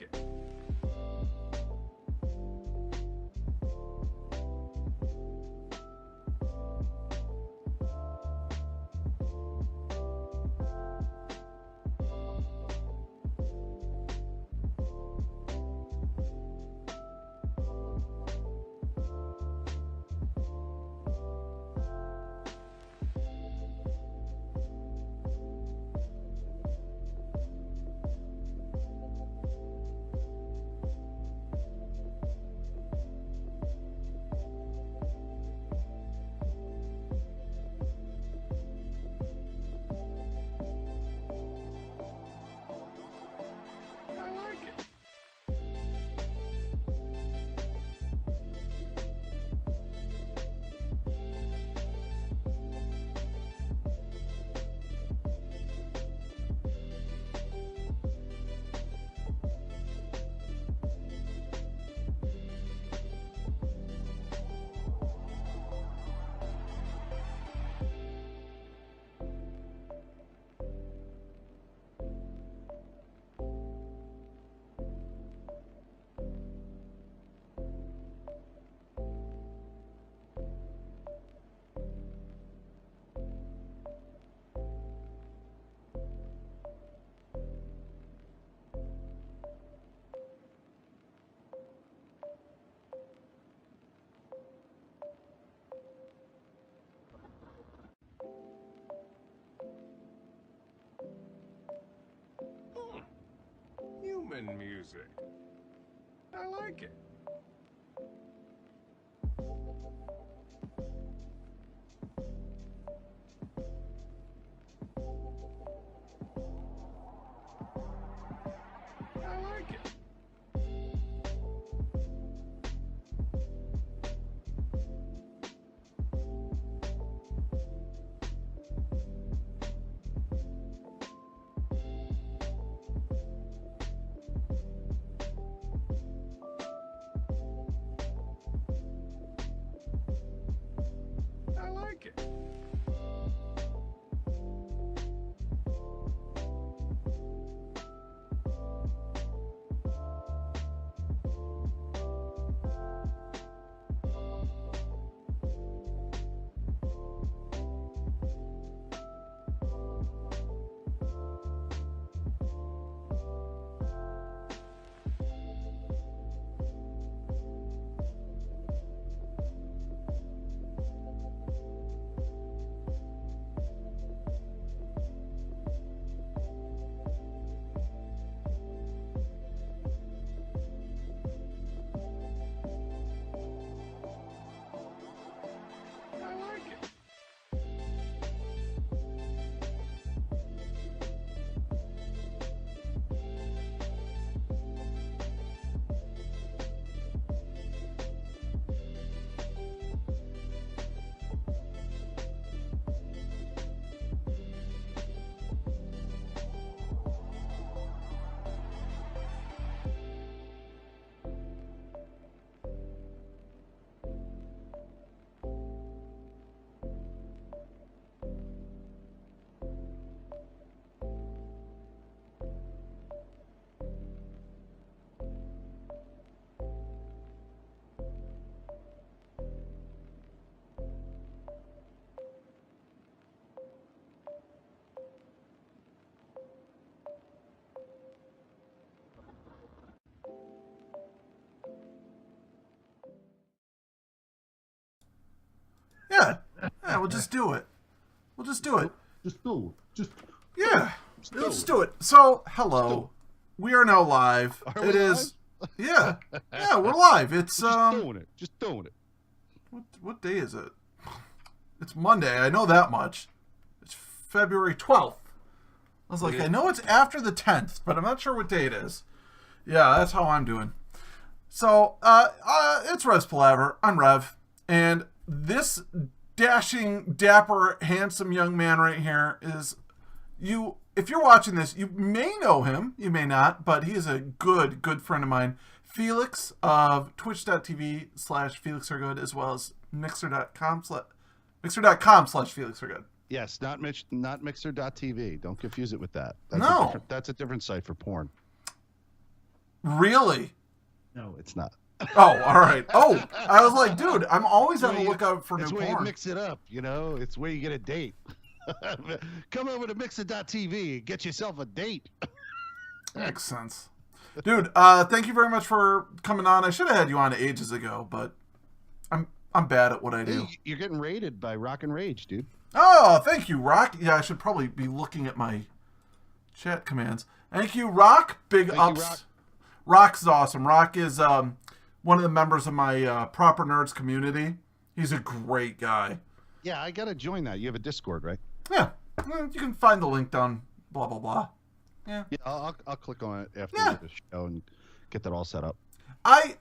like it. I like it. Human music. I like it. I like it. I like it. I like it. Yeah. Yeah, we'll just do it. We'll just do it. Just do it. Just Yeah. Just do Let's it. do it. So, do hello. We are now live. Are we It is. Yeah. Yeah, we're live. It's just doing it. Just doing it. what day is it? It's Monday. I know that much. It's February 12th. I was like, Yeah. I know it's after the 10th, but I'm not sure what day it is. Yeah, that's how I'm doing. So, it's Rev's Palaver. I'm Rhev. And this dashing, dapper, handsome young man right here is you. If you're watching this, you may know him, you may not, but he is a good friend of mine. Felix of twitch.tv/Felixhergood, as well as mixer.com/Felixhergood. Yes, not Mixer.tv. Don't confuse it with that. No. That's a different site for porn. Really? No, it's not. Oh, all right. Oh, I was like, dude, I'm always on the lookout for new It's where you porn. mix it up, you know? It's where you get a date. Come over to Mixit.tv. Get yourself a date. Makes sense. Dude, thank you very much for coming on. I should have had you on ages ago, but I'm bad at what I do. Hey, you're getting rated by Rock and Rage, dude. Oh, thank you, Rock. Yeah, I should probably be looking at my chat commands. Thank you, Rock. Big Thank ups. you, Rock. Rock's awesome. Rock is one of the members of my Proper Nerds community. He's a great guy. Yeah, I gotta join that. You have a Discord, right? Yeah, well, you can find the link down. Blah blah blah. Yeah. Yeah, I'll click on it after Yeah. the show and get that all set up. I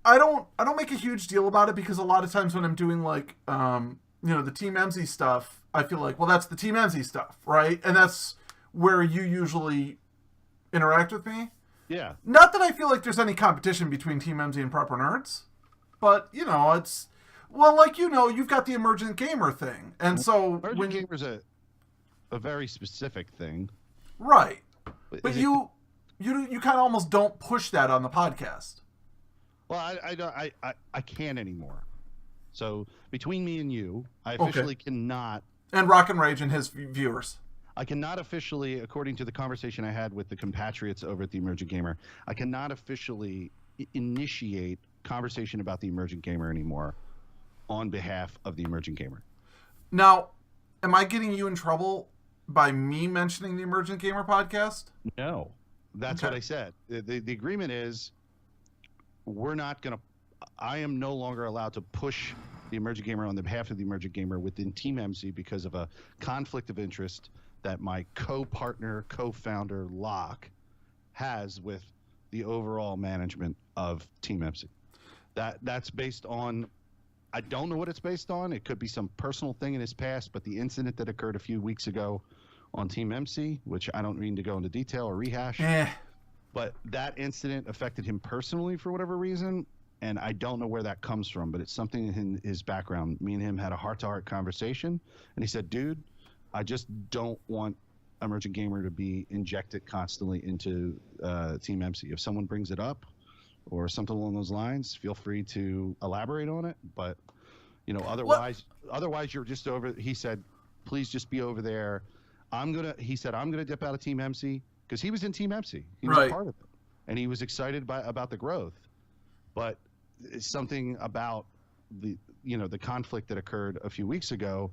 don't make a huge deal about it because a lot of times when I'm doing like the Team MZ stuff, I feel like, well, that's the Team MZ stuff, right? And that's where you usually interact with me. Yeah. Not that I feel like there's any competition between Team MZ and Proper Nerds, but it's like you've got the Emergent Gamer thing, and so Emergent Gamer's a very specific thing. Right, but Is it- you kind of almost don't push that on the podcast. Well, I can't anymore. So between me and you, I officially cannot. And Rock and Rage and his viewers. I cannot officially, according to the conversation I had with the compatriots over at the Emergent Gamer, I cannot officially initiate conversation about the Emergent Gamer anymore on behalf of the Emergent Gamer. Now, am I getting you in trouble by me mentioning the Emergent Gamer podcast? No, that's Okay. what I said. The agreement is we're not going to, I am no longer allowed to push the Emergent Gamer on the behalf of the Emergent Gamer within Team MC because of a conflict of interest that my co-partner, co-founder, Locke, has with the overall management of Team MC. That's based on, I don't know what it's based on. It could be some personal thing in his past, but the incident that occurred a few weeks ago on Team MC, which I don't mean to go into detail or rehash, but that incident affected him personally for whatever reason, and I don't know where that comes from, but it's something in his background. Me and him had a heart-to-heart conversation, and he said, dude, I just don't want Emergent Gamer to be injected constantly into Team MC. If someone brings it up or something along those lines, feel free to elaborate on it, but otherwise you're just over. He said, please just be over there. He said, I'm gonna dip out of Team MC because he was in Team MC. He was a part of it, and he was excited about the growth. But something about the conflict that occurred a few weeks ago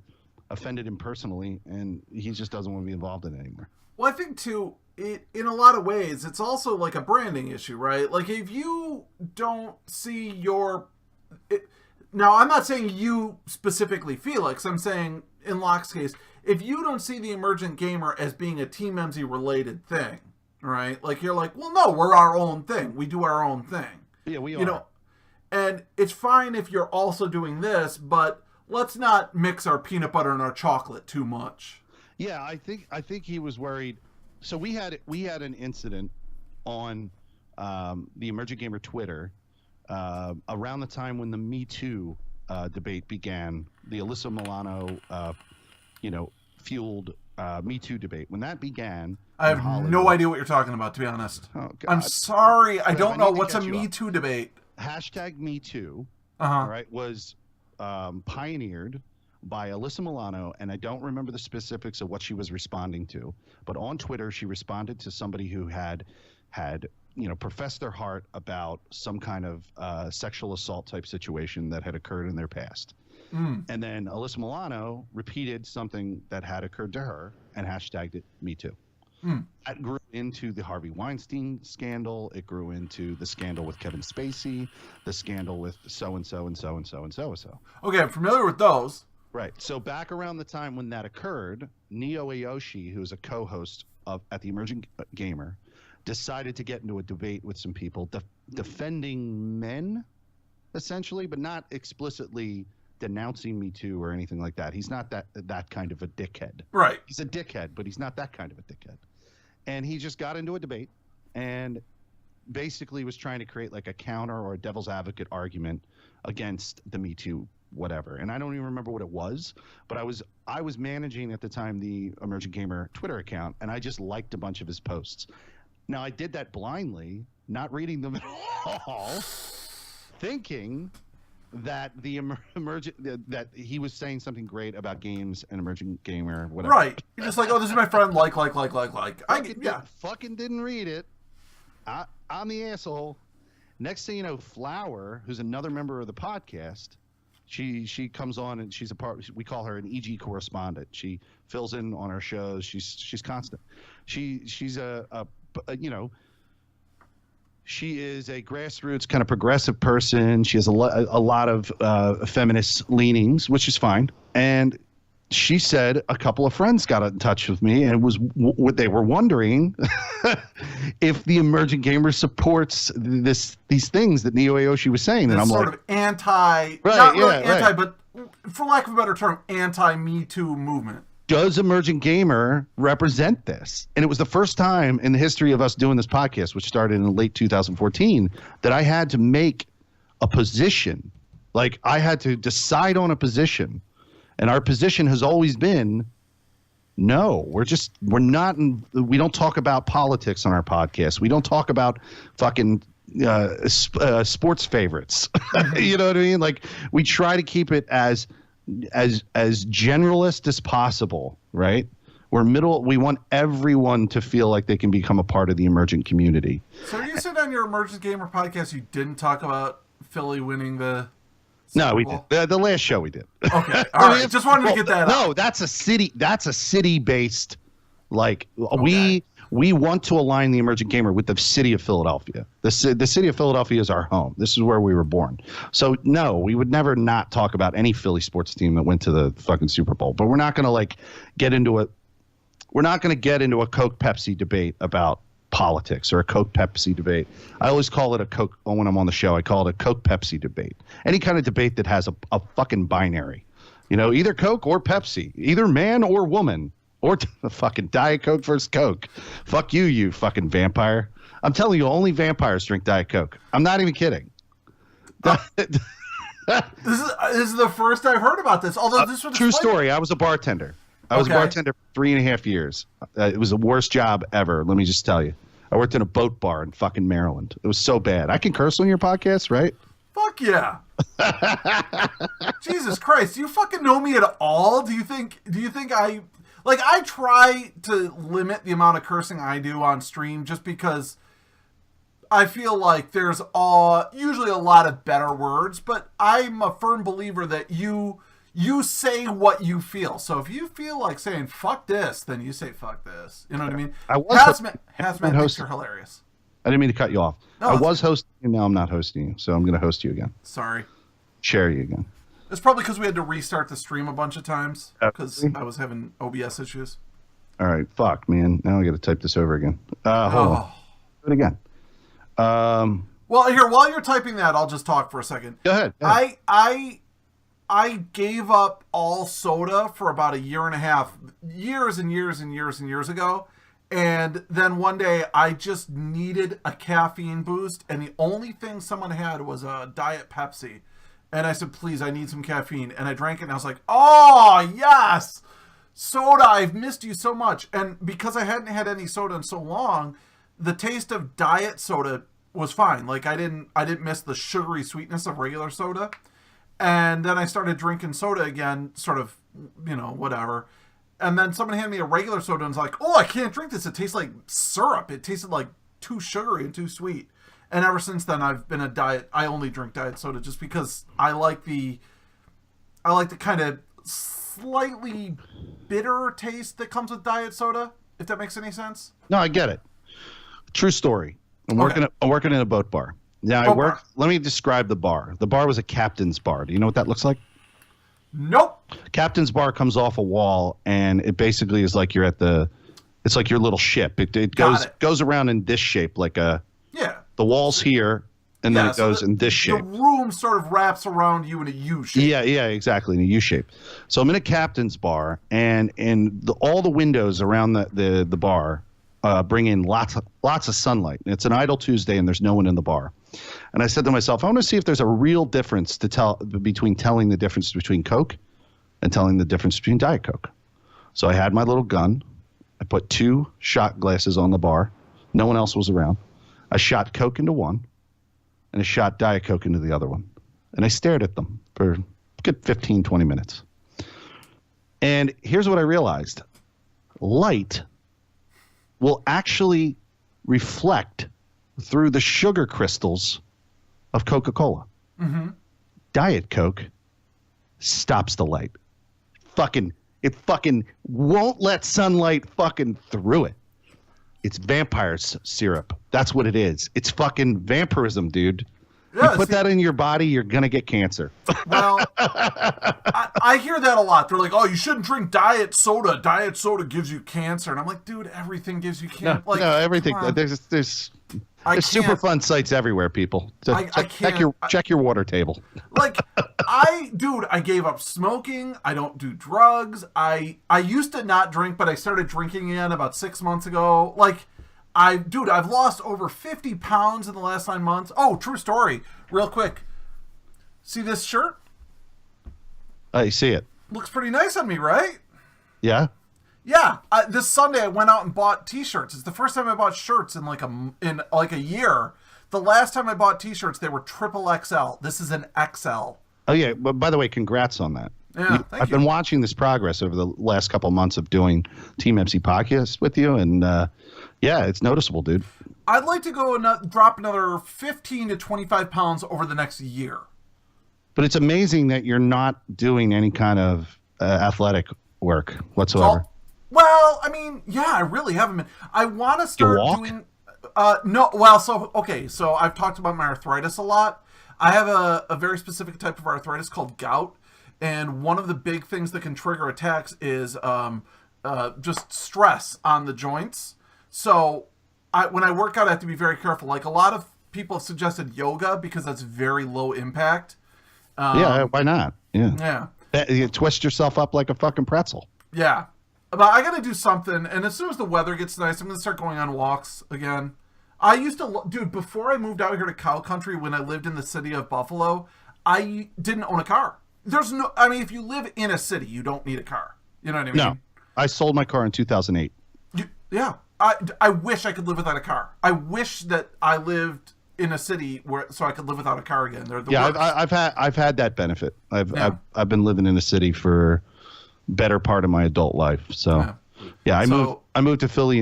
offended him personally, and he just doesn't want to be involved in it anymore. Well, I think too, in a lot of ways, it's also like a branding issue, right? Like if you don't see now I'm not saying you specifically, Felix. I'm saying in Locke's case, if you don't see the Emergent Gamer as being a Team MZ related thing, right? Like you're like, well, no, we're our own thing. We do our own thing. Yeah, we are. And it's fine if you're also doing this, but let's not mix our peanut butter and our chocolate too much. Yeah, I think he was worried. So we had an incident on the Emergent Gamer Twitter around the time when the Me Too debate began. The Alyssa Milano, fueled Me Too debate. When that began, I have no idea what you're talking about, to be honest. Oh, God. I'm sorry, I don't know need to what's a catch you Me up. Too debate. Hashtag Me Too, Uh-huh. all right, was pioneered by Alyssa Milano, and I don't remember the specifics of what she was responding to, but on Twitter she responded to somebody who had professed their heart about some kind of sexual assault type situation that had occurred in their past. And then Alyssa Milano repeated something that had occurred to her and hashtagged it Me Too. That grew into the Harvey Weinstein scandal. It grew into the scandal with Kevin Spacey, the scandal with so-and-so and so-and-so and so-and-so. Okay, I'm familiar with those. Right. So back around the time when that occurred, Neo Aoshi, who's a co-host at the Emerging Gamer, decided to get into a debate with some people defending men, essentially, but not explicitly denouncing Me Too or anything like that. He's not that kind of a dickhead. Right. He's a dickhead, but he's not that kind of a dickhead. And he just got into a debate and basically was trying to create like a counter or a devil's advocate argument against the Me Too whatever. And I don't even remember what it was, but I was managing at the time the Emergent Gamer Twitter account, and I just liked a bunch of his posts. Now, I did that blindly, not reading them at all, thinking that the that he was saying something great about games and emerging gamer, whatever. Right. You're just like, oh, this is my friend. Like. Fucking didn't read it. I'm the asshole. Next thing you know, Flower, who's another member of the podcast, she comes on and she's a part. We call her an EG correspondent. She fills in on our shows. She's constant. She's a she is a grassroots kind of progressive person. She has a lot of feminist leanings, which is fine. And she said a couple of friends got in touch with me and what they were wondering if the emerging gamer supports these things that Neo Aoshi was saying. This and I'm sort like, of anti, right, not really yeah, anti, right. but for lack of a better term, anti-Me Too movement. Does emerging gamer represent this? And it was the first time in the history of us doing this podcast, which started in late 2014, that I had to make a position. Like, I had to decide on a position. And our position has always been, no, we don't talk about politics on our podcast. We don't talk about fucking sports favorites. You know what I mean? Like, we try to keep it as generalist as possible, right? We want everyone to feel like they can become a part of the emergent community. So you said on your Emergent Gamer podcast you didn't talk about Philly winning the No, we did. The last show we did. Okay. All right. Just wanted to get that out. No, that's a city-based, like, okay. We want to align the emerging gamer with the city of Philadelphia. The city of Philadelphia is our home. This is where we were born. So, no, we would never not talk about any Philly sports team that went to the fucking Super Bowl. But we're not going to, get into a Coke Pepsi debate about politics or a Coke Pepsi debate. I always call it a Coke, when I'm on the show, I call it a Coke Pepsi debate. Any kind of debate that has a fucking binary. Either Coke or Pepsi, either man or woman. Or fucking Diet Coke versus Coke. Fuck you, you fucking vampire. I'm telling you, only vampires drink Diet Coke. I'm not even kidding. This is the first I've heard about this. Although this was true story. I was a bartender. I was a bartender for 3.5 years. It was the worst job ever. Let me just tell you. I worked in a boat bar in fucking Maryland. It was so bad. I can curse on your podcast, right? Fuck yeah. Jesus Christ. Do you fucking know me at all? Do you think I try to limit the amount of cursing I do on stream just because I feel like there's usually a lot of better words, but I'm a firm believer that you say what you feel. So if you feel like saying fuck this, then you say fuck this. You know what I mean? Hazmat thinks you're hilarious. I didn't mean to cut you off. No, I was hosting you, now I'm not hosting you, so I'm going to host you again. Sorry. Share you again. It's probably because we had to restart the stream a bunch of times because I was having OBS issues. All right, fuck, man. Now I got to type this over again. Hold on. Do it again. Well, here, while you're typing that, I'll just talk for a second. Go ahead. I gave up all soda for about a year and a half, years ago. And then one day I just needed a caffeine boost. And the only thing someone had was a Diet Pepsi. And I said, please, I need some caffeine. And I drank it and I was like, oh, yes, soda. I've missed you so much. And because I hadn't had any soda in so long, the taste of diet soda was fine. Like I didn't miss the sugary sweetness of regular soda. And then I started drinking soda again, sort of, whatever. And then someone handed me a regular soda and was like, oh, I can't drink this. It tastes like syrup. It tasted like too sugary and too sweet. And ever since then, I've been I only drink diet soda just because I like the kind of slightly bitter taste that comes with diet soda, if that makes any sense. No, I get it. True story. I'm working in a boat bar. Now let me describe the bar. The bar was a captain's bar. Do you know what that looks like? Nope. Captain's bar comes off a wall, and it basically is like it's like your little ship. It goes around in this shape, like a. Yeah. The wall's here, and then it goes in this shape. The room sort of wraps around you in a U shape. Yeah, exactly, in a U shape. So I'm in a captain's bar, and all the windows around the bar bring in lots of sunlight. It's an idle Tuesday, and there's no one in the bar. And I said to myself, I want to see if there's a real difference between telling the difference between Coke and telling the difference between Diet Coke. So I had my little gun. I put 2 shot glasses on the bar, No one else was around. I shot Coke into one, and I shot Diet Coke into the other one. And I stared at them for a good 15, 20 minutes. And here's what I realized. Light will actually reflect through the sugar crystals of Coca-Cola. Mm-hmm. Diet Coke stops the light. It fucking won't let sunlight fucking through it. It's vampire syrup. That's what it is. It's fucking vampirism, dude. Yeah, you put that in your body, you're going to get cancer. Well, I hear that a lot. They're like, oh, you shouldn't drink diet soda. Diet soda gives you cancer. And I'm like, dude, everything gives you cancer. No, everything. There's super fun sites everywhere, people. Check your water table. Like, I gave up smoking. I don't do drugs. I used to not drink, but I started drinking again about 6 months ago. Like, I've lost over 50 pounds in the last 9 months. Oh, true story. Real quick. See this shirt? I see it. Looks pretty nice on me, right? Yeah. Yeah. This Sunday I went out and bought t-shirts. It's the first time I bought shirts in like a year. The last time I bought t-shirts, they were XXL. This is an XL. Oh yeah. But by the way, congrats on that. Yeah, I've been watching this progress over the last couple of months of doing Team MC podcasts with you, and yeah, it's noticeable, dude. I'd like to go and drop another 15 to 25 pounds over the next year. But it's amazing that you're not doing any kind of athletic work whatsoever. Well, I mean, yeah, I really haven't been. I want to start doing. No, well, so I've talked about my arthritis a lot. I have a very specific type of arthritis called gout, and one of the big things that can trigger attacks is just stress on the joints. So when I work out, I have to be very careful. Like, a lot of people have suggested yoga because that's very low impact. Yeah, why not? Yeah. You twist yourself up like a fucking pretzel. Yeah. But I got to do something, and as soon as the weather gets nice, I'm going to start going on walks again. I used to, dude, before I moved out here to cow country, when I lived in the city of Buffalo, I didn't own a car. If you live in a city, you don't need a car. You know what I mean? No. I sold my car in 2008. Yeah. I wish I could live without a car. I wish that I lived in a city so I could live without a car again. I've had that benefit. I've been living in a city for better part of my adult life. So I moved to Philly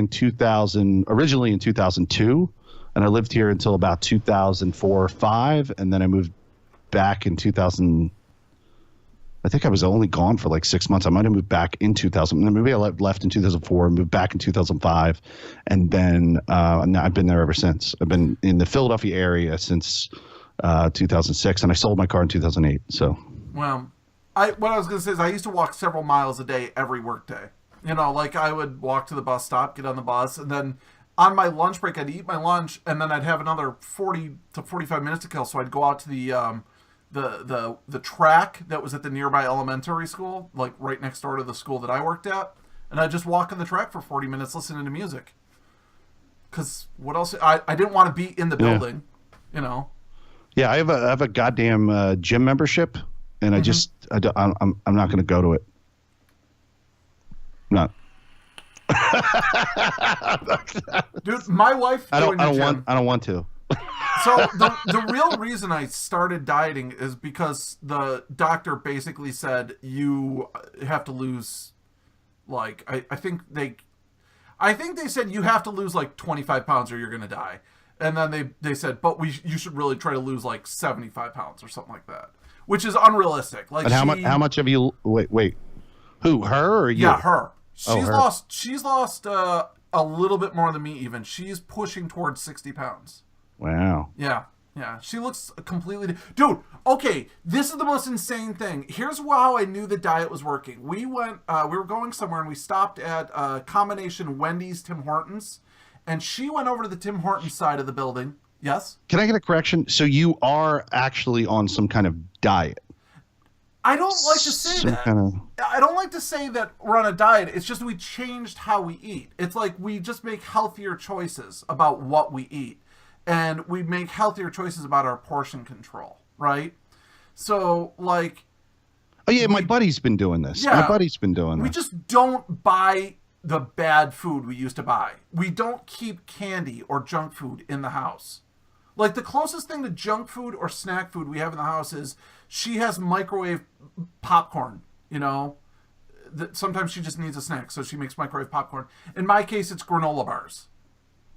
originally in 2002, and I lived here until about 2004 or 5, and then I moved back in 2000. I think I was only gone for like 6 months. I might have moved back in 2000. Maybe I left in 2004, moved back in 2005, and then I've been there ever since. I've been in the Philadelphia area since 2006, and I sold my car in 2008. So, well, what I was going to say is I used to walk several miles a day every work day. You know, like I would walk to the bus stop, get on the bus, and then on my lunch break, I'd eat my lunch, and then I'd have another 40 to 45 minutes to kill. So I'd go out to the track that was at the nearby elementary school, like right next door to the school that I worked at, and I'd just walk on the track for 40 minutes listening to music. Because what else? I didn't want to be in the building, you know. Yeah, I have a goddamn gym membership, and I'm not going to go to it. Not. Dude, my wife. I don't want to. So the real reason I started dieting is because the doctor basically said you have to lose, like, I think they said you have to lose like 25 pounds or you're gonna die, and then they said you should really try to lose like 75 pounds or something like that, which is unrealistic. Like, and how much have you? Wait, who, her or you? Yeah, her. She's her. She's lost a little bit more than me. Even she's pushing towards 60 pounds. Wow. Yeah. She looks completely... Dude, okay, this is the most insane thing. Here's how I knew the diet was working. We were going somewhere, and we stopped at a combination Wendy's, Tim Hortons, and she went over to the Tim Hortons side of the building. Yes? Can I get a correction? So you are actually on some kind of diet? I don't like to say that. I don't like to say that we're on a diet. It's just we changed how we eat. It's like we just make healthier choices about what we eat. And we make healthier choices about our portion control, right? So, like... Oh, yeah, my buddy's been doing this. Yeah, my buddy's been doing this. We just don't buy the bad food we used to buy. We don't keep candy or junk food in the house. Like, the closest thing to junk food or snack food we have in the house is she has microwave popcorn, you know? Sometimes she just needs a snack, so she makes microwave popcorn. In my case, it's granola bars.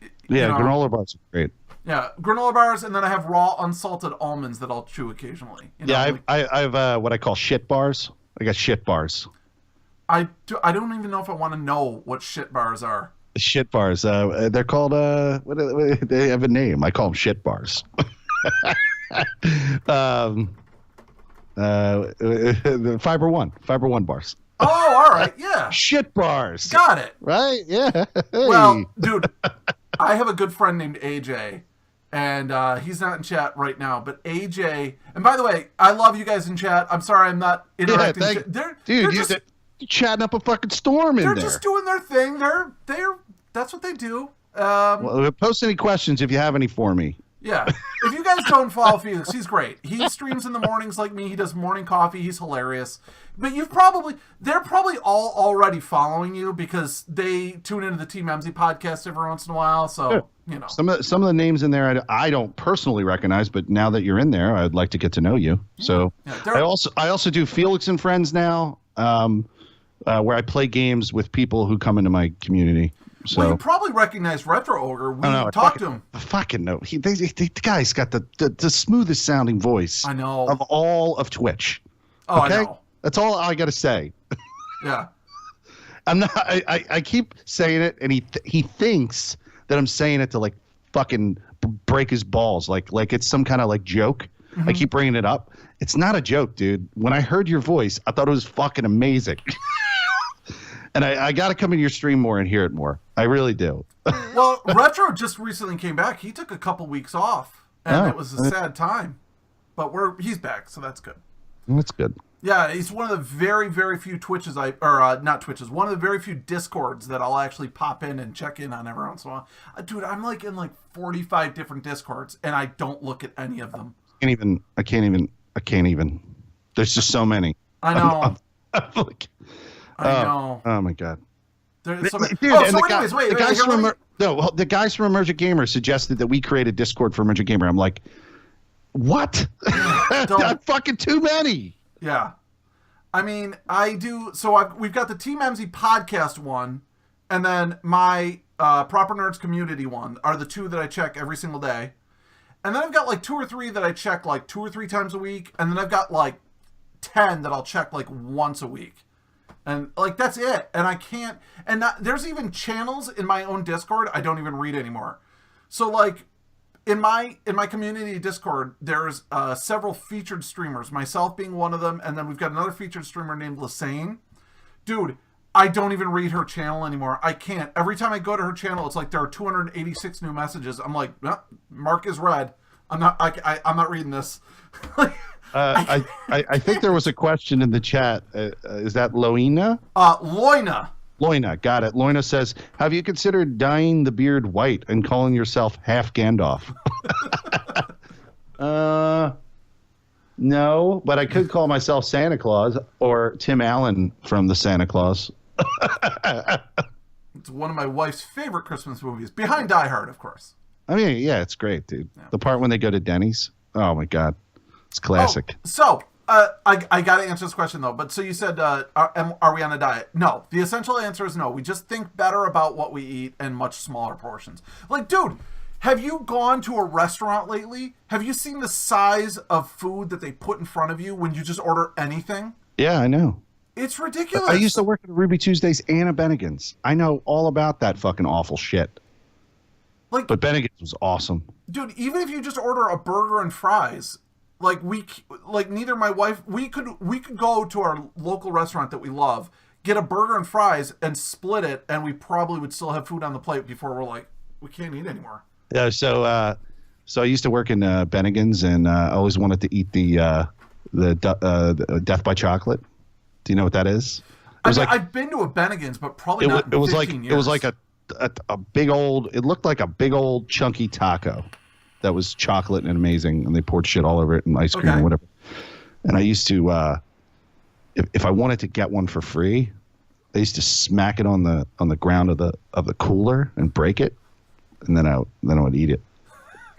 Yeah, you know? granola bars are great. Yeah, granola bars, and then I have raw unsalted almonds that I'll chew occasionally. You know? Yeah, I have what I call shit bars. I got shit bars. I don't even know if I want to know what shit bars are. Shit bars. They're called they have a name. I call them shit bars. The Fiber One bars. Oh, all right, yeah. Shit bars. Got it. Right? Yeah. Hey. Well, dude, I have a good friend named AJ, and he's not in chat right now, but AJ, and by the way, I love you guys in chat. I'm sorry I'm not interacting. You're chatting up a fucking storm in there. They're just doing their thing. That's what they do. Well, post any questions if you have any for me. Yeah. If you guys don't follow Felix, he's great. He streams in the mornings like me. He does morning coffee. He's hilarious. But they're probably all already following you because they tune into the Team MZ podcast every once in a while. So, you know. Some of the names in there I don't personally recognize, but now that you're in there, I'd like to get to know you. So I also do Felix and Friends now, where I play games with people who come into my community. So, well, you probably recognize Retro Ogre. We talked to him. I fucking know. The guy's got the smoothest sounding voice. I know. Of all of Twitch. Oh, okay? I know. That's all I got to say. Yeah. I'm not. I keep saying it, and he thinks that I'm saying it to like fucking break his balls, like it's some kind of like joke. Mm-hmm. I keep bringing it up. It's not a joke, dude. When I heard your voice, I thought it was fucking amazing. And I got to come in your stream more and hear it more. I really do. Well, Retro just recently came back. He took a couple weeks off, and it was a sad time. But he's back, so that's good. That's good. Yeah, he's one of the very, very few one of the very few Discords that I'll actually pop in and check in on every once in a while. Dude, I'm like in like 45 different Discords, and I don't look at any of them. I can't even. There's just so many. I know. I'm like, I know. Oh my god. There's so many. Dude, the guys from Emergent Gamer suggested that we create a Discord for Emergent Gamer. I'm like, what? That's fucking too many. Yeah. I mean, I do. So we've got the Team MZ podcast one, and then my Proper Nerds community one are the two that I check every single day. And then I've got like 2 or 3 that I check like 2 or 3 times a week. And then I've got like 10 that I'll check like once a week. And like, that's it. And I can't, there's even channels in my own Discord I don't even read anymore. So like in my community Discord, there's several featured streamers, myself being one of them. And then we've got another featured streamer named Lassane. Dude, I don't even read her channel anymore. I can't. Every time I go to her channel, it's like there are 286 new messages. I'm like, mark is red. I'm not reading this. I think there was a question in the chat. Is that Loina? Loina. Loina, got it. Loina says, have you considered dyeing the beard white and calling yourself half Gandalf? No, but I could call myself Santa Claus or Tim Allen from the Santa Claus. It's one of my wife's favorite Christmas movies, behind Die Hard, of course. I mean, yeah, it's great, dude. Yeah. The part when they go to Denny's. Oh my God, it's classic. I got to answer this question though. But so you said, are we on a diet? No. The essential answer is no. We just think better about what we eat in much smaller portions. Like, dude, have you gone to a restaurant lately? Have you seen the size of food that they put in front of you when you just order anything? Yeah, I know. It's ridiculous. I used to work at Ruby Tuesdays and a Bennigan's. I know all about that fucking awful shit. But Bennigan's was awesome. Dude, even if you just order a burger and fries, neither my wife, we could go to our local restaurant that we love, get a burger and fries and split it, and we probably would still have food on the plate before we're like, we can't eat anymore. Yeah, so I used to work in Bennigan's, and I always wanted to eat the Death by Chocolate. Do you know what that is? I've been to a Bennigan's, but probably not in 15 years. It was like a big old, it looked like a big old chunky taco that was chocolate and amazing, and they poured shit all over it and ice cream or whatever. And I used to, if I wanted to get one for free, I used to smack it on the ground of the cooler and break it, and then I would eat it.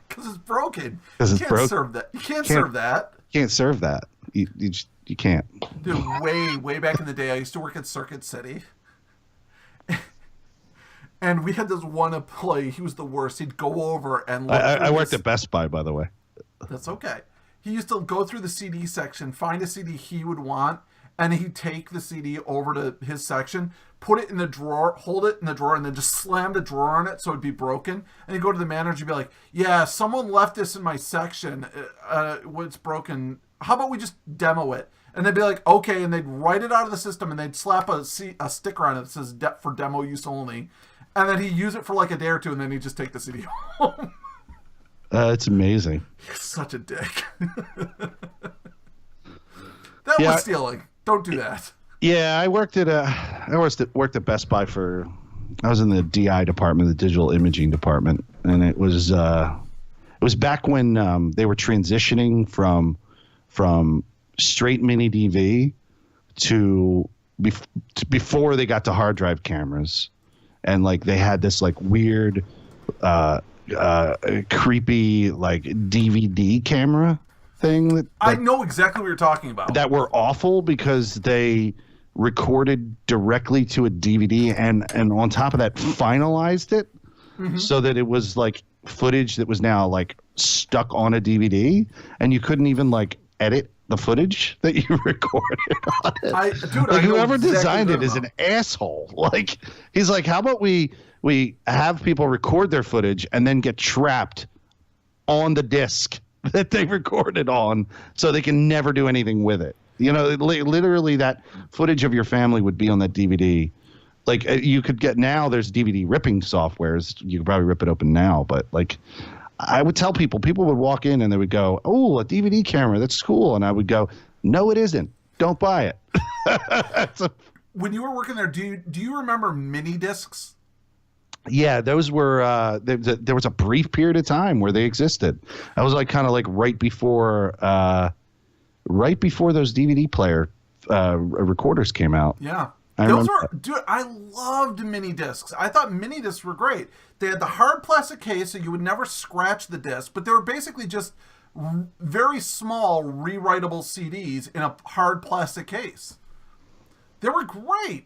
Because it's broken. Because You it's can't broken. serve that. You can't serve that. Can't serve that. You can't. Dude, way back in the day, I used to work at Circuit City. And we had this one employee. He was the worst. He'd go over and look I through worked at Best Buy, by the way. That's okay. He used to go through the CD section, find a CD he would want, and he'd take the CD over to his section, put it in the drawer, hold it in the drawer, and then just slam the drawer on it so it'd be broken. And he'd go to the manager and be like, yeah, someone left this in my section. It's broken. How about we just demo it? And they'd be like, okay, and they'd write it out of the system, and they'd slap a sticker on it that says for demo use only. And then he'd use it for like a day or two, and then he'd just take the CD home. It's amazing. You're such a dick. That was stealing. Don't do that. Yeah, I worked at Best Buy I was in the DI department, the digital imaging department, and it was back when they were transitioning from straight mini DV to before they got to hard drive cameras, and like they had this like weird creepy like DVD camera thing that I know exactly what you're talking about. That were awful because they recorded directly to a DVD and on top of that finalized it so that it was like footage that was now like stuck on a DVD, and you couldn't even like edit the footage that you recorded on it. Whoever designed it is an asshole. Like he's like, how about we have people record their footage and then get trapped on the disc that they recorded on so they can never do anything with it. You know, literally that footage of your family would be on that DVD. Like you could get now, there's DVD ripping softwares. You could probably rip it open now, but like I would tell people would walk in and they would go, oh, a DVD camera, that's cool. And I would go, no, it isn't. Don't buy it. When you were working there, do you remember mini discs? Yeah, those were there was a brief period of time where they existed. I was like kind of like right before those DVD player recorders came out. Yeah. I loved mini discs. I thought mini discs were great. They had the hard plastic case so you would never scratch the disc, but they were basically just very small rewritable CDs in a hard plastic case. They were great.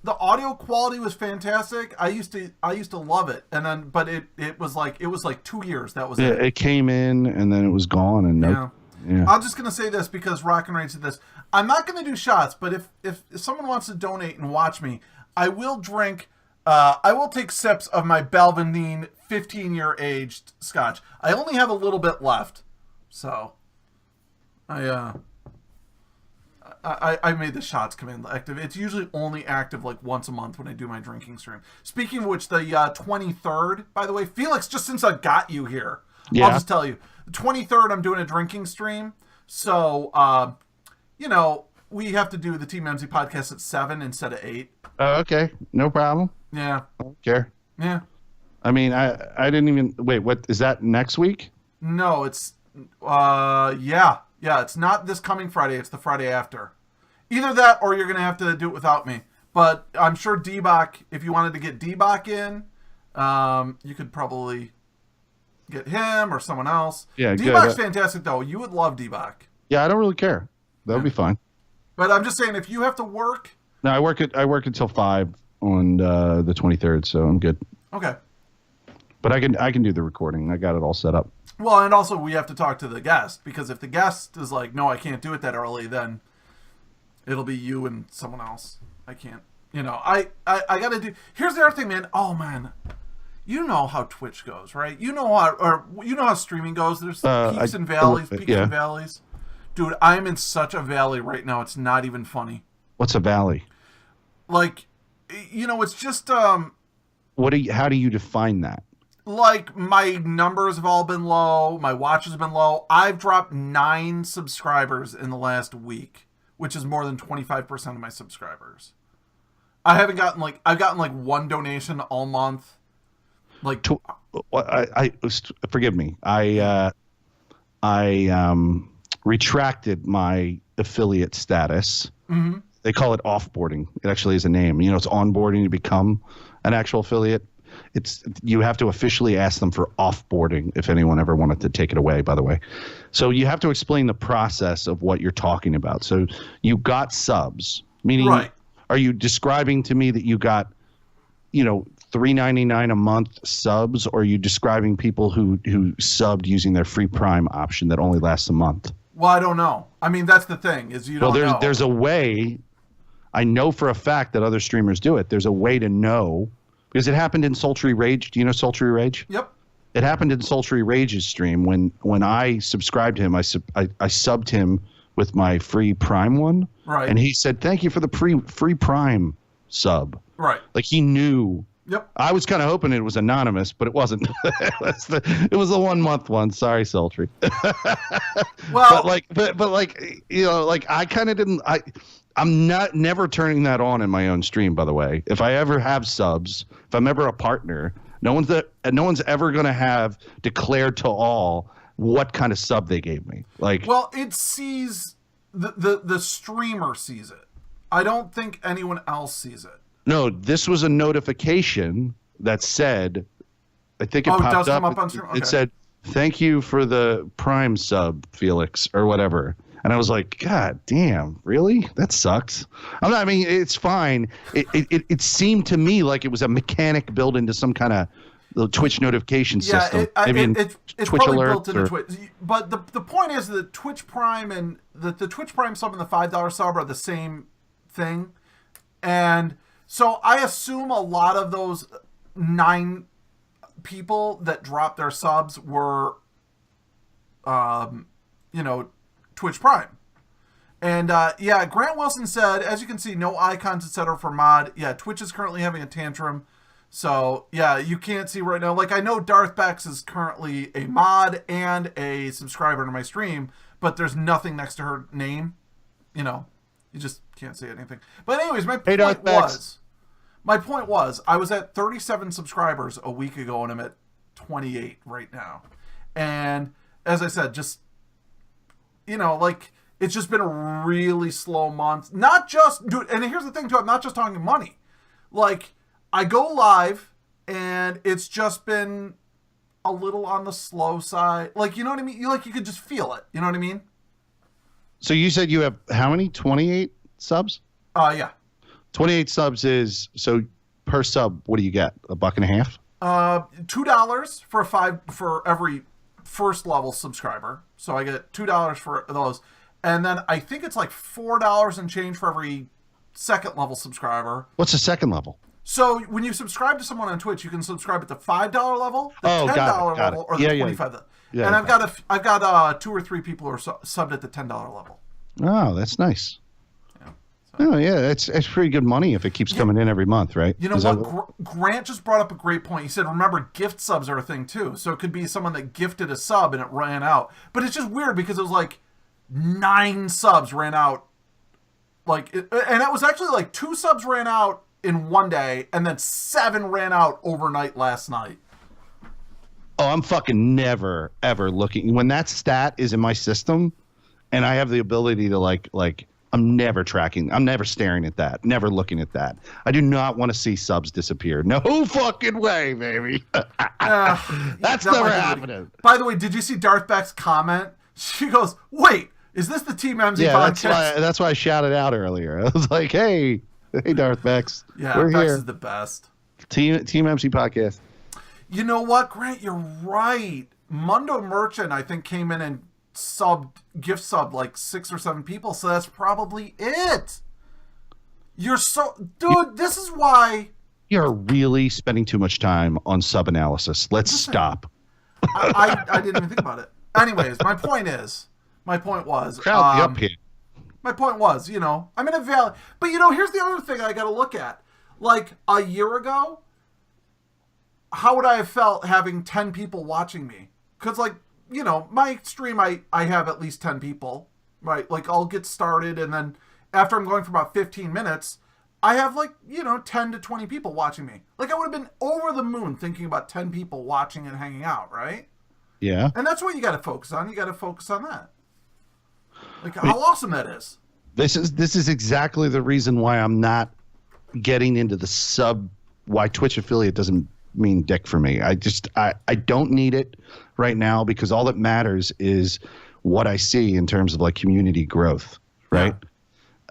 The audio quality was fantastic. I used to love it. And then but it was like 2 years. That was it. It came in and then it was gone and yeah. I'm just going to say this because Rock and Rain said this. I'm not going to do shots, but if someone wants to donate and watch me, I will drink, I will take sips of my Belvedere 15-year aged scotch. I only have a little bit left. So, I made the shots command active. It's usually only active like once a month when I do my drinking stream. Speaking of which, the 23rd, by the way, Felix, just since I got you here, I'll just tell you. The 23rd, I'm doing a drinking stream. So, we have to do the Team MZ podcast at 7 instead of 8. Okay. No problem. Yeah. I don't care. Yeah. I mean, I didn't even... Wait, what? Is that next week? No, it's... Yeah. Yeah, it's not this coming Friday. It's the Friday after. Either that or you're going to have to do it without me. But I'm sure D-Bach, if you wanted to get D-Bach in, you could probably... get him or someone else. Yeah, D-Bach's fantastic, though. You would love D-Bach. Yeah, I don't really care. That would be fine. But I'm just saying, if you have to work... No, I work until 5 on the 23rd, so I'm good. Okay. But I can do the recording. I got it all set up. Well, and also we have to talk to the guest, because if the guest is like, no, I can't do it that early, then it'll be you and someone else. I can't. I got to do... Here's the other thing, man. Oh, man. You know how Twitch goes, right? You know how streaming goes. There's peaks and valleys, and valleys. Dude, I'm in such a valley right now. It's not even funny. What's a valley? Like, it's just how do you define that? Like, my numbers have all been low. My watches have been low. I've dropped 9 subscribers in the last week, which is more than 25% of my subscribers. I've gotten like 1 donation all month. Like, I forgive me. I retracted my affiliate status They call it offboarding. It actually is a name. You know, it's onboarding to become an actual affiliate. You have to officially ask them for offboarding if anyone ever wanted to take it away, by the way. So you have to explain the process of what you're talking about. So you got subs, meaning Right. Are you describing to me that you got, $3.99 a month subs, or are you describing people who subbed using their free Prime option that only lasts a month? Well, I don't know. I mean, that's the thing is you don't know. There's a way. I know for a fact that other streamers do it. There's a way to know because it happened in Sultry Rage. Do you know Sultry Rage? Yep. It happened in Sultry Rage's stream when I subscribed to him. I subbed him with my free Prime one. Right. And he said, "Thank you for the free Prime sub." Right. Like he knew. Yep. I was kind of hoping it was anonymous, but it wasn't. It was the 1 month one. Sorry, Sultry. Well, but I kind of didn't. I'm never turning that on in my own stream. By the way, if I ever have subs, if I'm ever a partner, no one's ever gonna have declared to all what kind of sub they gave me. Well, it sees the streamer sees it. I don't think anyone else sees it. No, this was a notification that said, I think it popped does up. come up on stream? Okay. It said, "Thank you for the Prime sub, Felix," or whatever. And I was like, God damn, really? That sucks. I mean, it's fine. It seemed to me like it was a mechanic built into some kind of Twitch notification system. It's Twitch probably alerts built into Twitch. But the point is that Twitch Prime and the Twitch Prime sub and the $5 sub are the same thing. And so I assume a lot of those 9 people that dropped their subs were, Twitch Prime. And Grant Wilson said, as you can see, no icons, etc. for mod. Yeah, Twitch is currently having a tantrum. So, yeah, you can't see right now. Like, I know Darth Bex is currently a mod and a subscriber to my stream, but there's nothing next to her name. You just can't say anything. But anyways, my point was, I was at 37 subscribers a week ago, and I'm at 28 right now. And as I said, just, it's just been a really slow month. Not just, dude, and here's the thing, too, I'm not just talking money. Like, I go live, and it's just been a little on the slow side. Like, you know what I mean? You could just feel it. You know what I mean? So you said you have how many? 28 subs? Yeah. 28 subs is, so per sub, what do you get? $1.50? $2 for every first level subscriber. So I get $2 for those. And then I think it's like $4 and change for every second level subscriber. What's the second level? So when you subscribe to someone on Twitch, you can subscribe at the $5 level, the $10 level, or the $25. Yeah, and I've got 2 or 3 people who are subbed at the $10 level. Oh, that's nice. Yeah, so. Oh yeah, it's pretty good money if it keeps coming in every month, right? You know what? Grant just brought up a great point. He said, "Remember, gift subs are a thing too. So it could be someone that gifted a sub and it ran out. But it's just weird because it was like 9 subs ran out, and it was actually like 2 subs ran out in one day, and then 7 ran out overnight last night." Oh, I'm fucking never ever looking when that stat is in my system, and I have the ability to like I'm never tracking. I'm never staring at that. Never looking at that. I do not want to see subs disappear. No fucking way, baby. That's never happening. By the way, did you see Darth Beck's comment? She goes, "Wait, is this the Team MZ podcast?" That's why I shouted out earlier. I was like, "Hey, Darth Bex. Yeah, we're Bex here. Is the best. Team MC podcast." You know what, Grant? You're right. Mundo Merchant, I think, came in and gift subbed like 6 or 7 people, so that's probably it. Dude, this is why you're really spending too much time on sub analysis. Let's stop. I didn't even think about it. Anyways, my point was crowd up here. My point was, I'm in a valley, but here's the other thing I got to look at. Like a year ago, how would I have felt having 10 people watching me? Because my stream, I have at least 10 people, right? Like, I'll get started, and then after I'm going for about 15 minutes, I have 10 to 20 people watching me. Like, I would have been over the moon thinking about 10 people watching and hanging out, right? Yeah. And that's what you got to focus on. You got to focus on that. Like, how awesome that is. This is exactly the reason why I'm not getting into the sub. Why Twitch affiliate doesn't mean dick for me. I don't need it right now because all that matters is what I see in terms of like community growth, right?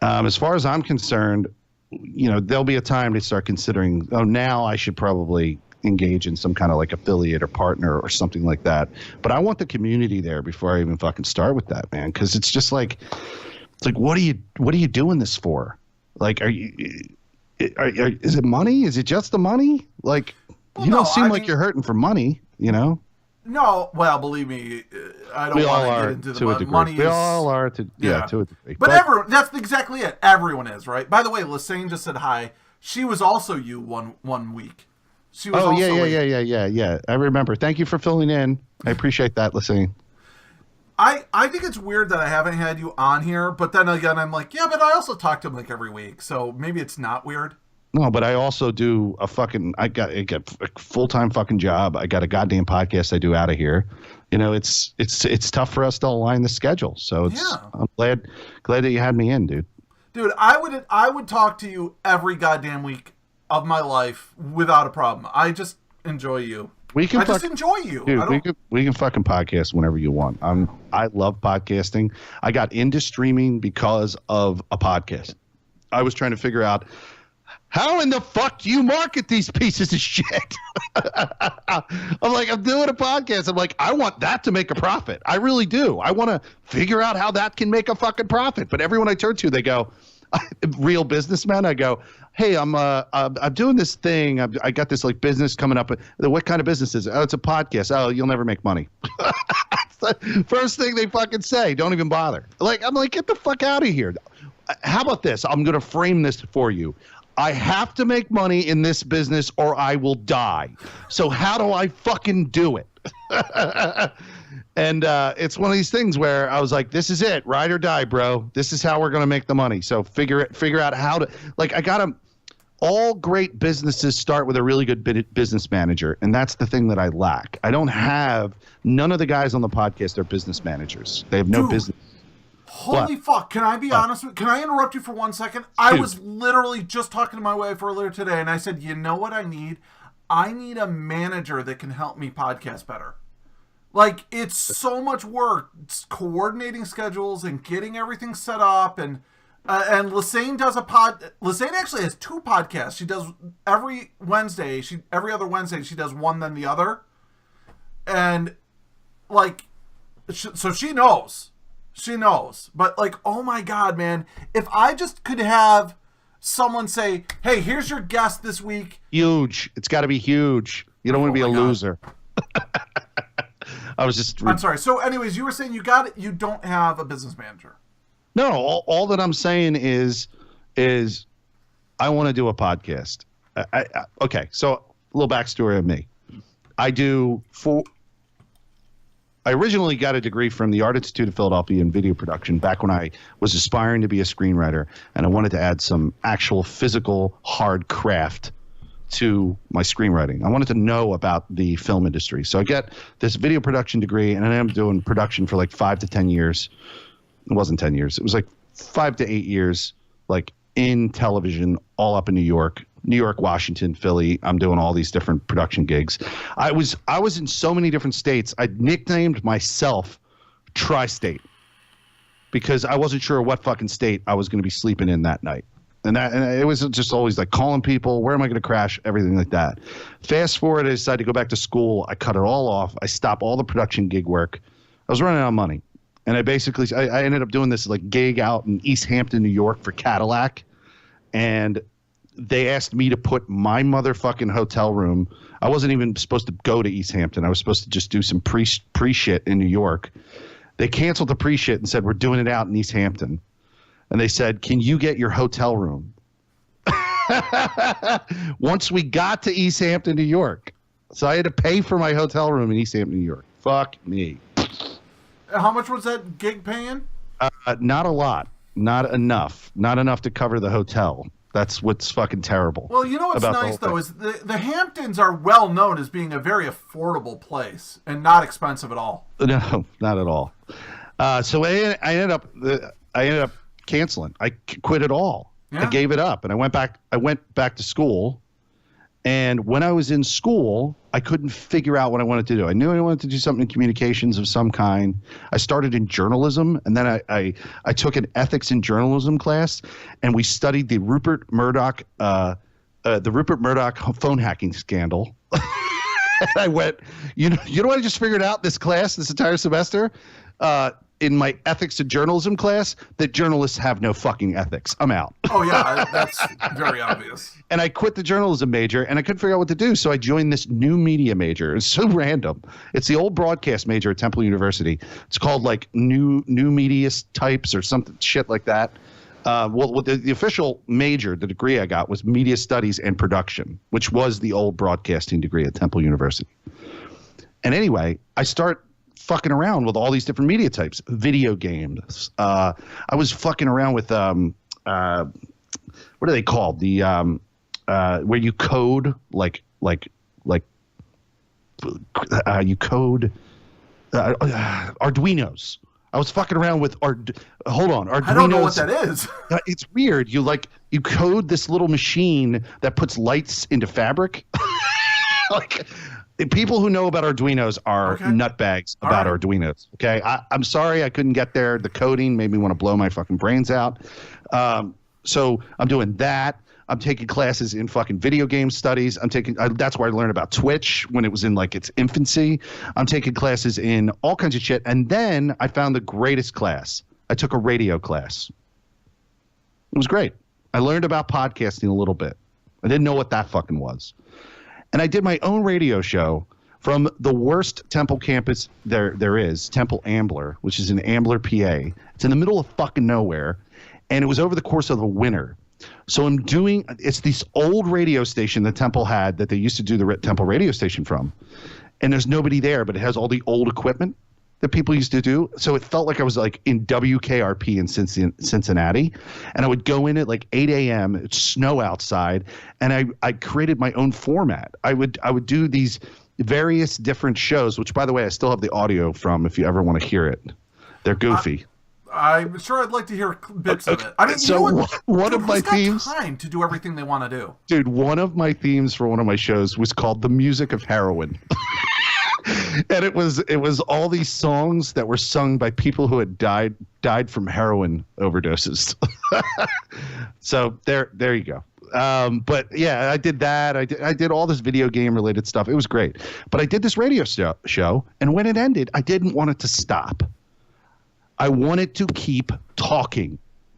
Yeah. As far as I'm concerned, you know, there'll be a time to start considering, oh, now I should probably engage in some kind of like affiliate or partner or something like that. But I want the community there before I even fucking start with that, man. Because it's just like, it's like, what are you doing this for? Like, is it money? Is it just the money? Like, well, you don't seem like you're hurting for money, you know? No, well, believe me, I don't want to get into the money. We all are to a degree. But everyone, that's exactly it. Everyone is, right? By the way, Lassane just said hi. She was also you one week. She was yeah. I remember. Thank you for filling in. I appreciate that, Lassane. I think it's weird that I haven't had you on here, but then again, I'm like, yeah, but I also talk to him like every week, so maybe it's not weird. No, but I also do I got a full-time fucking job. I got a goddamn podcast I do out of here. You know, it's tough for us to align the schedule. So I'm glad that you had me in, dude. Dude, I would talk to you every goddamn week of my life without a problem. I just enjoy you. I just enjoy you. Dude, we can fucking podcast whenever you want. I love podcasting. I got into streaming because of a podcast. I was trying to figure out, how in the fuck do you market these pieces of shit? I'm doing a podcast. I'm like, I want that to make a profit. I really do. I want to figure out how that can make a fucking profit. But everyone I turn to, they go, real businessmen, I go, hey, I'm doing this thing. I got this like business coming up. What kind of business is it? Oh, it's a podcast. Oh, you'll never make money. First thing they fucking say, don't even bother. I'm like, get the fuck out of here. How about this? I'm going to frame this for you. I have to make money in this business or I will die. So how do I fucking do it? And it's one of these things where I was like, this is it, ride or die, bro. This is how we're going to make the money. So figure out how to, all great businesses start with a really good business manager. And that's the thing that I lack. None of the guys on the podcast are business managers. They have no business. Holy fuck. Can I be honest? Can I interrupt you for 1 second? I was literally just talking to my wife earlier today, and I said, you know what I need? I need a manager that can help me podcast better. Like, it's so much work. It's coordinating schedules and getting everything set up. And Lassane does Lassane actually has 2 podcasts. She does every other Wednesday, she does one then the other. And, so she knows. She knows. But, oh my God, man. If I just could have someone say, hey, here's your guest this week. Huge. It's got to be huge. You don't want to be a loser. I'm sorry. So anyways, you were saying you don't have a business manager. No, all that I'm saying is I want to do a podcast. Okay. So a little backstory of me. I originally got a degree from the Art Institute of Philadelphia in video production back when I was aspiring to be a screenwriter, and I wanted to add some actual physical hard craft to my screenwriting. I wanted to know about the film industry. So I got this video production degree, and I ended up doing production for 5 to 10 years. It wasn't 10 years. It was 5 to 8 years, in television, all up in New York, Washington, Philly. I'm doing all these different production gigs. I was in so many different states. I nicknamed myself Tri-State because I wasn't sure what fucking state I was going to be sleeping in that night. And it was just always calling people, where am I going to crash, everything like that. Fast forward, I decided to go back to school. I cut it all off. I stopped all the production gig work. I was running out of money. And I ended up doing this gig out in East Hampton, New York for Cadillac. And they asked me to put my motherfucking hotel room. I wasn't even supposed to go to East Hampton. I was supposed to just do some pre-shit in New York. They canceled the pre-shit and said, we're doing it out in East Hampton. And they said, can you get your hotel room? Once we got to East Hampton, New York. So I had to pay for my hotel room in East Hampton, New York. Fuck me. How much was that gig paying? Not a lot. Not enough. Not enough to cover the hotel. That's what's fucking terrible. Well, you know what's nice, though, is the Hamptons are well known as being a very affordable place and not expensive at all. No, not at all. So I ended up canceling. I quit it all. Yeah. I gave it up, and I went back to school. And when I was in school, I couldn't figure out what I wanted to do. I knew I wanted to do something in communications of some kind. I started in journalism, and then I took an ethics in journalism class, and we studied the Rupert Murdoch phone hacking scandal. And I went, you know what I just figured out this entire semester? In my ethics in journalism class, that journalists have no fucking ethics. I'm out. Oh, yeah, that's very obvious. And I quit the journalism major, and I couldn't figure out what to do, so I joined this new media major. It's so random. It's the old broadcast major at Temple University. It's called like new media types or something shit like that. Well, the official major, the degree I got, was media studies and production, which was the old broadcasting degree at Temple University. And anyway, I start fucking around with all these different media types, video games. I was fucking around with what are they called? The where you code you code Arduinos. I was fucking around with Arduinos. I don't know what that is. It's weird. You code this little machine that puts lights into fabric. Like, the people who know about Arduinos are nutbags about Arduinos. Okay, I'm sorry I couldn't get there. The coding made me want to blow my fucking brains out. So I'm doing that. I'm taking classes in fucking video game studies. That's where I learned about Twitch when it was in like its infancy. I'm taking classes in all kinds of shit. And then I found the greatest class. I took a radio class. It was great. I learned about podcasting a little bit. I didn't know what that fucking was. And I did my own radio show from the worst Temple campus there is, Temple Ambler, which is in Ambler, PA. It's in the middle of fucking nowhere. And it was over the course of the winter. So it's this old radio station that Temple had that they used to do the Temple radio station from. And there's nobody there, but it has all the old equipment that people used to do. So it felt like I was like in WKRP in Cincinnati. And I would go in at like 8 a.m. It's snow outside. And I created my own format. I would do these various different shows, which, by the way, I still have the audio from if you ever want to hear it. They're goofy. I'm sure I'd like to hear bits of it. I mean, so one of my themes, time to do everything they want to do. Dude, one of my themes for one of my shows was called "The Music of Heroin," and it was all these songs that were sung by people who had died from heroin overdoses. So there you go. But yeah, I did that. I did all this video game related stuff. It was great. But I did this radio show, and when it ended, I didn't want it to stop. I wanted to keep talking.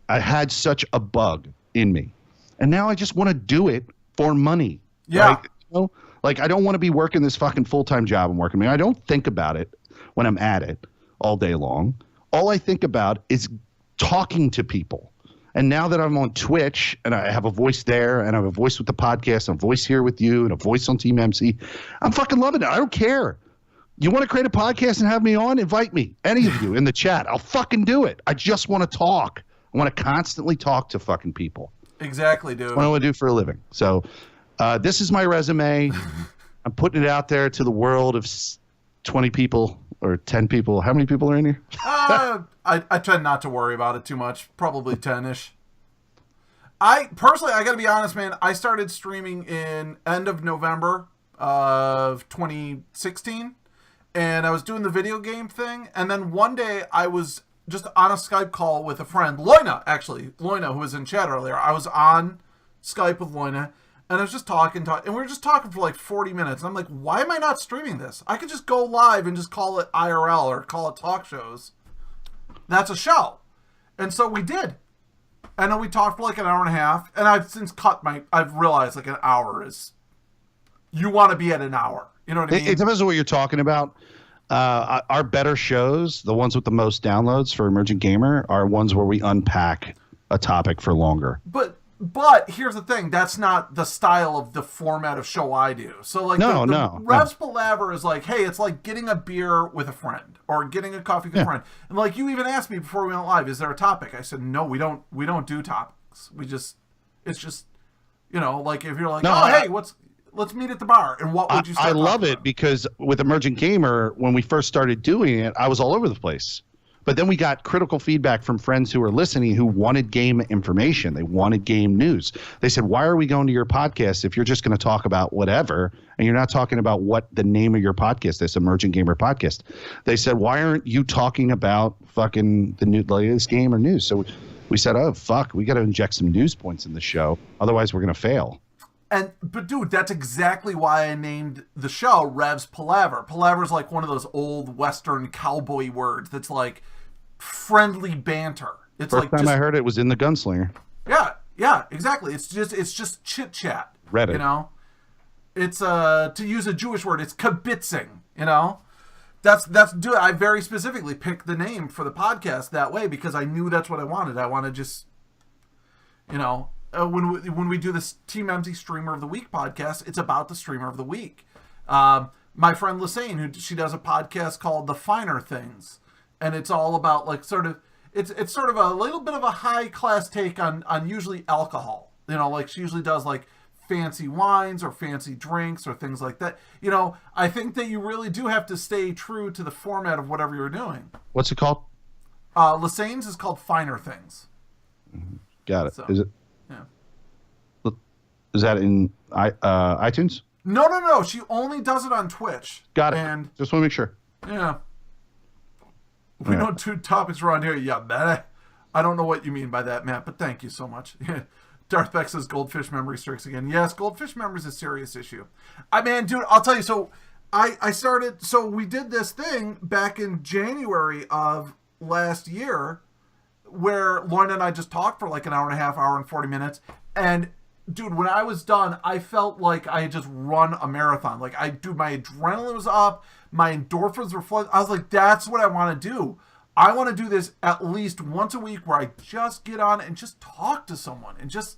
I had such a bug in me. And now I just want to do it for money. Yeah. Right? You know? Like, I don't want to be working this fucking full-time job I'm working. I mean, I don't think about it when I'm at it all day long. All I think about is talking to people. And now that I'm on Twitch and I have a voice there and I have a voice with the podcast and a voice here with you and a voice on Team MC, I'm fucking loving it. I don't care. You want to create a podcast and have me on? Invite me. Any of you in the chat. I'll fucking do it. I just want to talk. I want to constantly talk to fucking people. Exactly, dude. That's what I want to do for a living. So this is my resume. I'm putting it out there to the world of 20 people or 10 people. How many people are in here? I tend not to worry about it too much. Probably 10-ish. I got to be honest, man. I started streaming in end of November of 2016. And I was doing the video game thing. And then one day I was just on a Skype call with a friend. Loina, who was in chat earlier. I was on Skype with Loina. And I was just talking. And we were just talking for like 40 minutes. And I'm like, why am I not streaming this? I could just go live and just call it IRL or call it talk shows. That's a show. And so we did. And then we talked for like an hour and a half. And I've since I've realized like an hour is... You want to be at an hour. You know what I mean? It depends on what you're talking about. Our better shows, the ones with the most downloads for Emergent Gamer, are ones where we unpack a topic for longer. But here's the thing. That's not the style of the format of show I do. So like Rhev's Palaver is like, hey, it's like getting a beer with a friend or getting a coffee with a friend. And like you even asked me before we went live, is there a topic? I said, no, we don't do topics. It's just, you know, like if you're like, hey, let's meet at the bar. And what would you start I love it about? Because with Emergent Gamer, when we first started doing it, I was all over the place. But then we got critical feedback from friends who were listening who wanted game information. They wanted game news. They said, why are we going to your podcast if you're just going to talk about whatever and you're not talking about what the name of your podcast is, Emerging Gamer Podcast? They said, why aren't you talking about fucking the new latest game or news? So we said, oh, fuck, we got to inject some news points in the show. Otherwise, we're going to fail. But dude, that's exactly why I named the show Rhev's Palaver. Palaver is like one of those old Western cowboy words that's like friendly banter. It's First time I heard it was in the Gunslinger. Yeah, exactly. It's just chit chat. Reddit. You know, it's to use a Jewish word, it's kibitzing. You know, that's dude. I very specifically picked the name for the podcast that way because I knew that's what I wanted. I want to just, you know. When we do this Team Empty Streamer of the Week podcast, it's about the Streamer of the Week. My friend Lassane, she does a podcast called The Finer Things, and it's all about like it's sort of a little bit of a high class take on usually alcohol. You know, like she usually does like fancy wines or fancy drinks or things like that. You know, I think that you really do have to stay true to the format of whatever you're doing. What's it called? Lassane's is called Finer Things. Got it. So. Is it? Yeah. Is that in iTunes? No. She only does it on Twitch. Got it. And just want to make sure. yeah, we don't do topics around here. Yeah, man. I don't know what you mean by that, Matt, but thank you so much. Darth Beck says goldfish memory strikes again. Yes, goldfish memory is a serious issue. Dude, I'll tell you. So I started. So we did this thing back in January of last year, where Lauren and I just talked for like an hour and a half, hour and 40 minutes. And dude, when I was done, I felt like I had just run a marathon. Like my adrenaline was up, my endorphins were flowing. I was like, that's what I want to do. I want to do this at least once a week where I just get on and just talk to someone and just,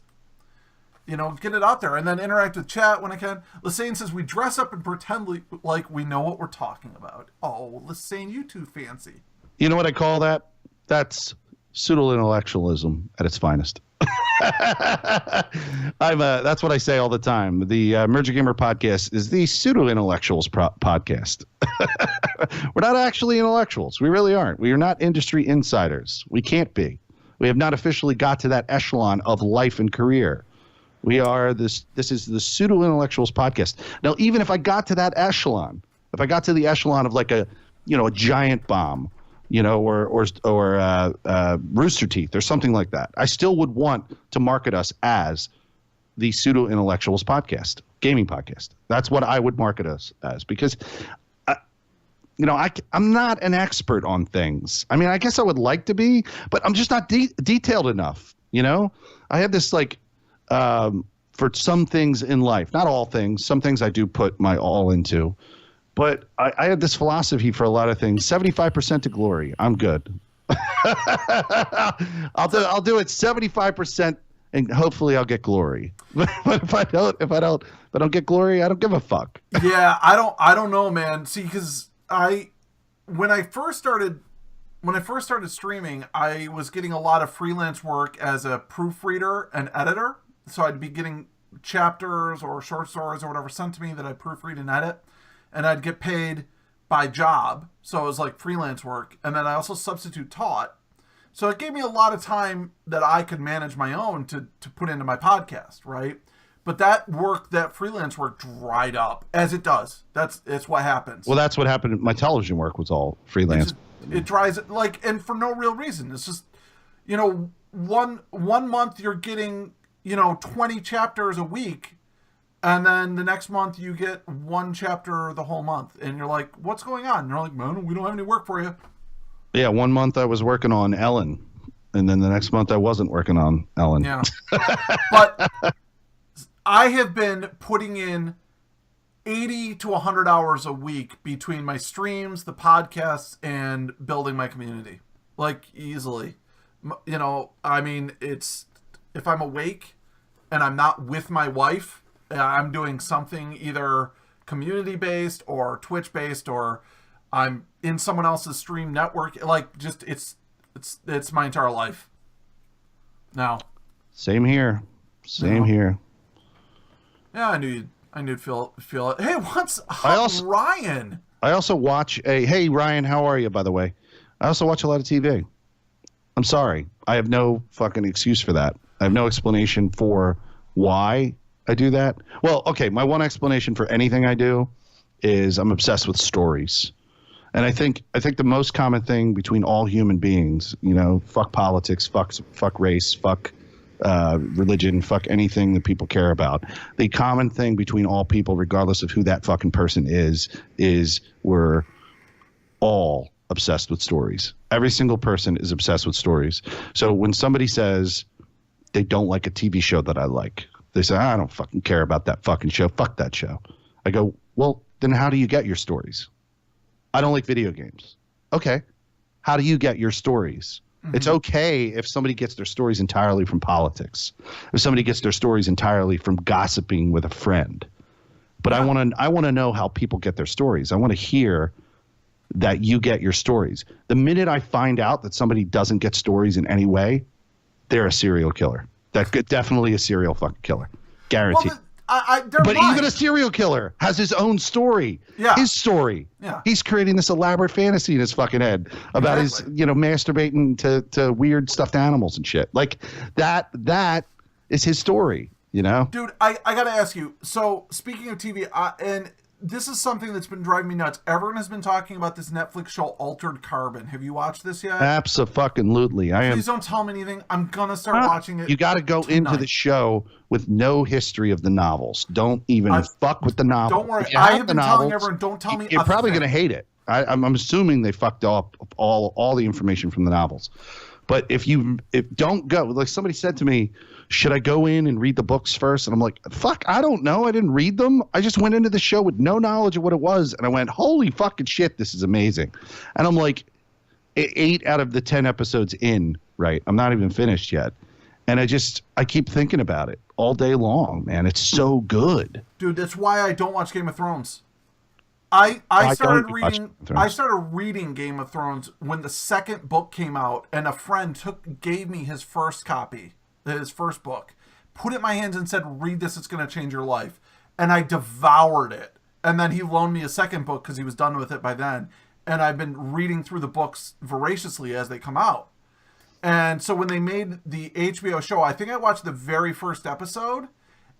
you know, get it out there and then interact with chat when I can. Lassane says we dress up and pretend like we know what we're talking about. Oh, Lassane, you too fancy. You know what I call that? That's pseudo-intellectualism at its finest. That's what I say all the time. The Emerging Gamer Podcast is the pseudo-intellectuals podcast. We're not actually intellectuals. We really aren't. We are not industry insiders. We can't be. We have not officially got to that echelon of life and career. We are this is the pseudo-intellectuals podcast. Now, even if I got to that echelon, if I got to the echelon of like a giant bomb, you know, or Rooster Teeth or something like that, I still would want to market us as the pseudo-intellectuals podcast, gaming podcast. That's what I would market us as because, I'm not an expert on things. I mean, I guess I would like to be, but I'm just not detailed enough. You know, I have this like for some things in life, not all things. Some things I do put my all into. But I had this philosophy for a lot of things. 75% to glory. I'm good. I'll do it 75%, and hopefully I'll get glory. But if I don't get glory, I don't give a fuck. Yeah, I don't know, man. See, because when I first started streaming, I was getting a lot of freelance work as a proofreader and editor. So I'd be getting chapters or short stories or whatever sent to me that I proofread and edit. And I'd get paid by job. So it was like freelance work. And then I also substitute taught. So it gave me a lot of time that I could manage my own to put into my podcast, right? But that freelance work dried up, as it does. It's what happens. Well, that's what happened. My television work was all freelance. It dries, like, and for no real reason. It's just, one month you're getting, 20 chapters a week. And then the next month you get one chapter the whole month. And you're like, what's going on? And they're like, man, we don't have any work for you. Yeah, 1 month I was working on Ellen. And then the next month I wasn't working on Ellen. Yeah. But I have been putting in 80 to 100 hours a week between my streams, the podcasts, and building my community. Like, easily. It's if I'm awake and I'm not with my wife, I'm doing something either community-based or Twitch-based, or I'm in someone else's stream network. Like, just it's my entire life now. Same here. Here. Yeah, I knew you'd feel it. Hey, what's up, Ryan? I also watch hey Ryan, how are you, by the way? I also watch a lot of TV. I'm sorry. I have no fucking excuse for that. I have no explanation for why I do that. Well, okay, my one explanation for anything I do is I'm obsessed with stories. And I think the most common thing between all human beings, you know, fuck politics, fuck race, fuck religion, fuck anything that people care about. The common thing between all people, regardless of who that fucking person is we're all obsessed with stories. Every single person is obsessed with stories. So when somebody says they don't like a TV show that I like, they say, I don't fucking care about that fucking show. Fuck that show. I go, well, then how do you get your stories? I don't like video games. Okay. How do you get your stories? Mm-hmm. It's okay if somebody gets their stories entirely from politics. If somebody gets their stories entirely from gossiping with a friend. But I want to know how people get their stories. I want to hear that you get your stories. The minute I find out that somebody doesn't get stories in any way, they're a serial killer. That's definitely a serial fucking killer. Guaranteed. Well, but even a serial killer has his own story. Yeah. His story. Yeah. He's creating this elaborate fantasy in his fucking head about his, masturbating to weird stuffed animals and shit. Like that is his story, you know? Dude, I got to ask you. So speaking of TV, and this is something that's been driving me nuts. Everyone has been talking about this Netflix show, Altered Carbon. Have you watched this yet? Abso-fucking-lutely. Please don't tell me anything. I'm going to start watching it. You got to go into the show with no history of the novels. Don't even fuck with the novels. Don't worry. I have been telling everyone, don't tell me. You're probably going to hate it. I'm assuming they fucked up all the information from the novels. But if don't go, like somebody said to me, should I go in and read the books first? And I'm like, fuck, I don't know. I didn't read them. I just went into the show with no knowledge of what it was. And I went, holy fucking shit, this is amazing. And I'm like 8 out of the 10 episodes in, right? I'm not even finished yet. And I keep thinking about it all day long, man. It's so good. Dude, that's why I don't watch Game of Thrones. I started reading Game of Thrones when the second book came out, and a friend gave me his first copy, his first book, put it in my hands and said, read this, it's going to change your life. And I devoured it. And then he loaned me a second book because he was done with it by then. And I've been reading through the books voraciously as they come out. And so when they made the HBO show, I think I watched the very first episode,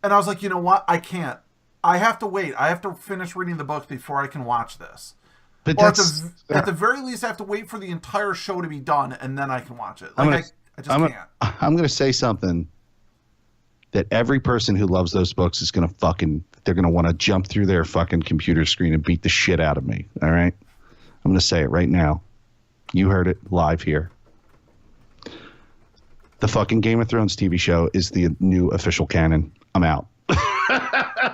and I was like, you know what? I can't. I have to wait. I have to finish reading the books before I can watch this. But at the very least, I have to wait for the entire show to be done, and then I can watch it. I just can't. I'm going to say something that every person who loves those books is going to they're going to want to jump through their fucking computer screen and beat the shit out of me. All right? I'm going to say it right now. You heard it live here. The fucking Game of Thrones TV show is the new official canon. I'm out.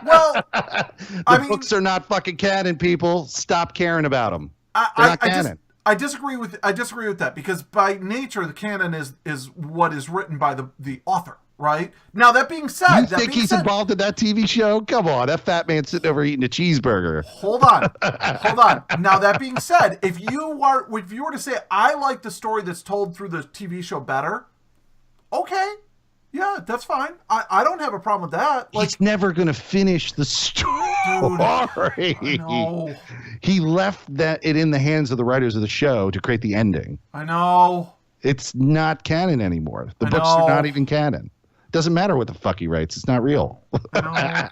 Well, the books are not fucking canon, people. Stop caring about them. They're not canon. I disagree with that, because by nature the canon is what is written by the author, right? Now that being said, you think he's involved in that TV show? Come on, that fat man's sitting over eating a cheeseburger. Hold on. Now that being said, if you were to say I like the story that's told through the TV show better, okay. Yeah, that's fine. I don't have a problem with that. He's never going to finish the story. Dude, I know. He left it in the hands of the writers of the show to create the ending. I know. It's not canon anymore. The books are not even canon. It doesn't matter what the fuck he writes. It's not real. I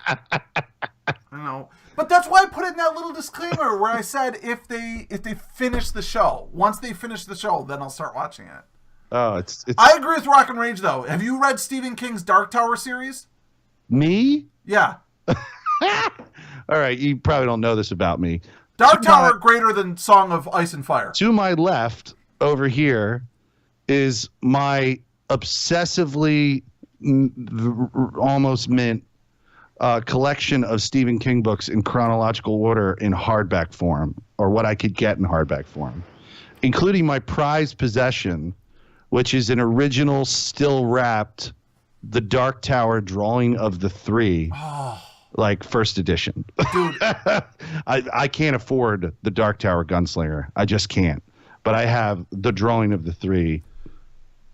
know. But that's why I put it in that little disclaimer where I said if they finish the show, once they finish the show, then I'll start watching it. Oh, it's. I agree with Rock and Rage though. Have you read Stephen King's Dark Tower series? Me? Yeah. All right, you probably don't know this about me. Dark Tower greater than Song of Ice and Fire. To my left over here is my obsessively almost mint collection of Stephen King books in chronological order in hardback form, or what I could get in hardback form, including my prized possession, which is an original, still wrapped, The Dark Tower drawing of the three, like first edition. Dude. I can't afford The Dark Tower Gunslinger. I just can't. But I have the drawing of the three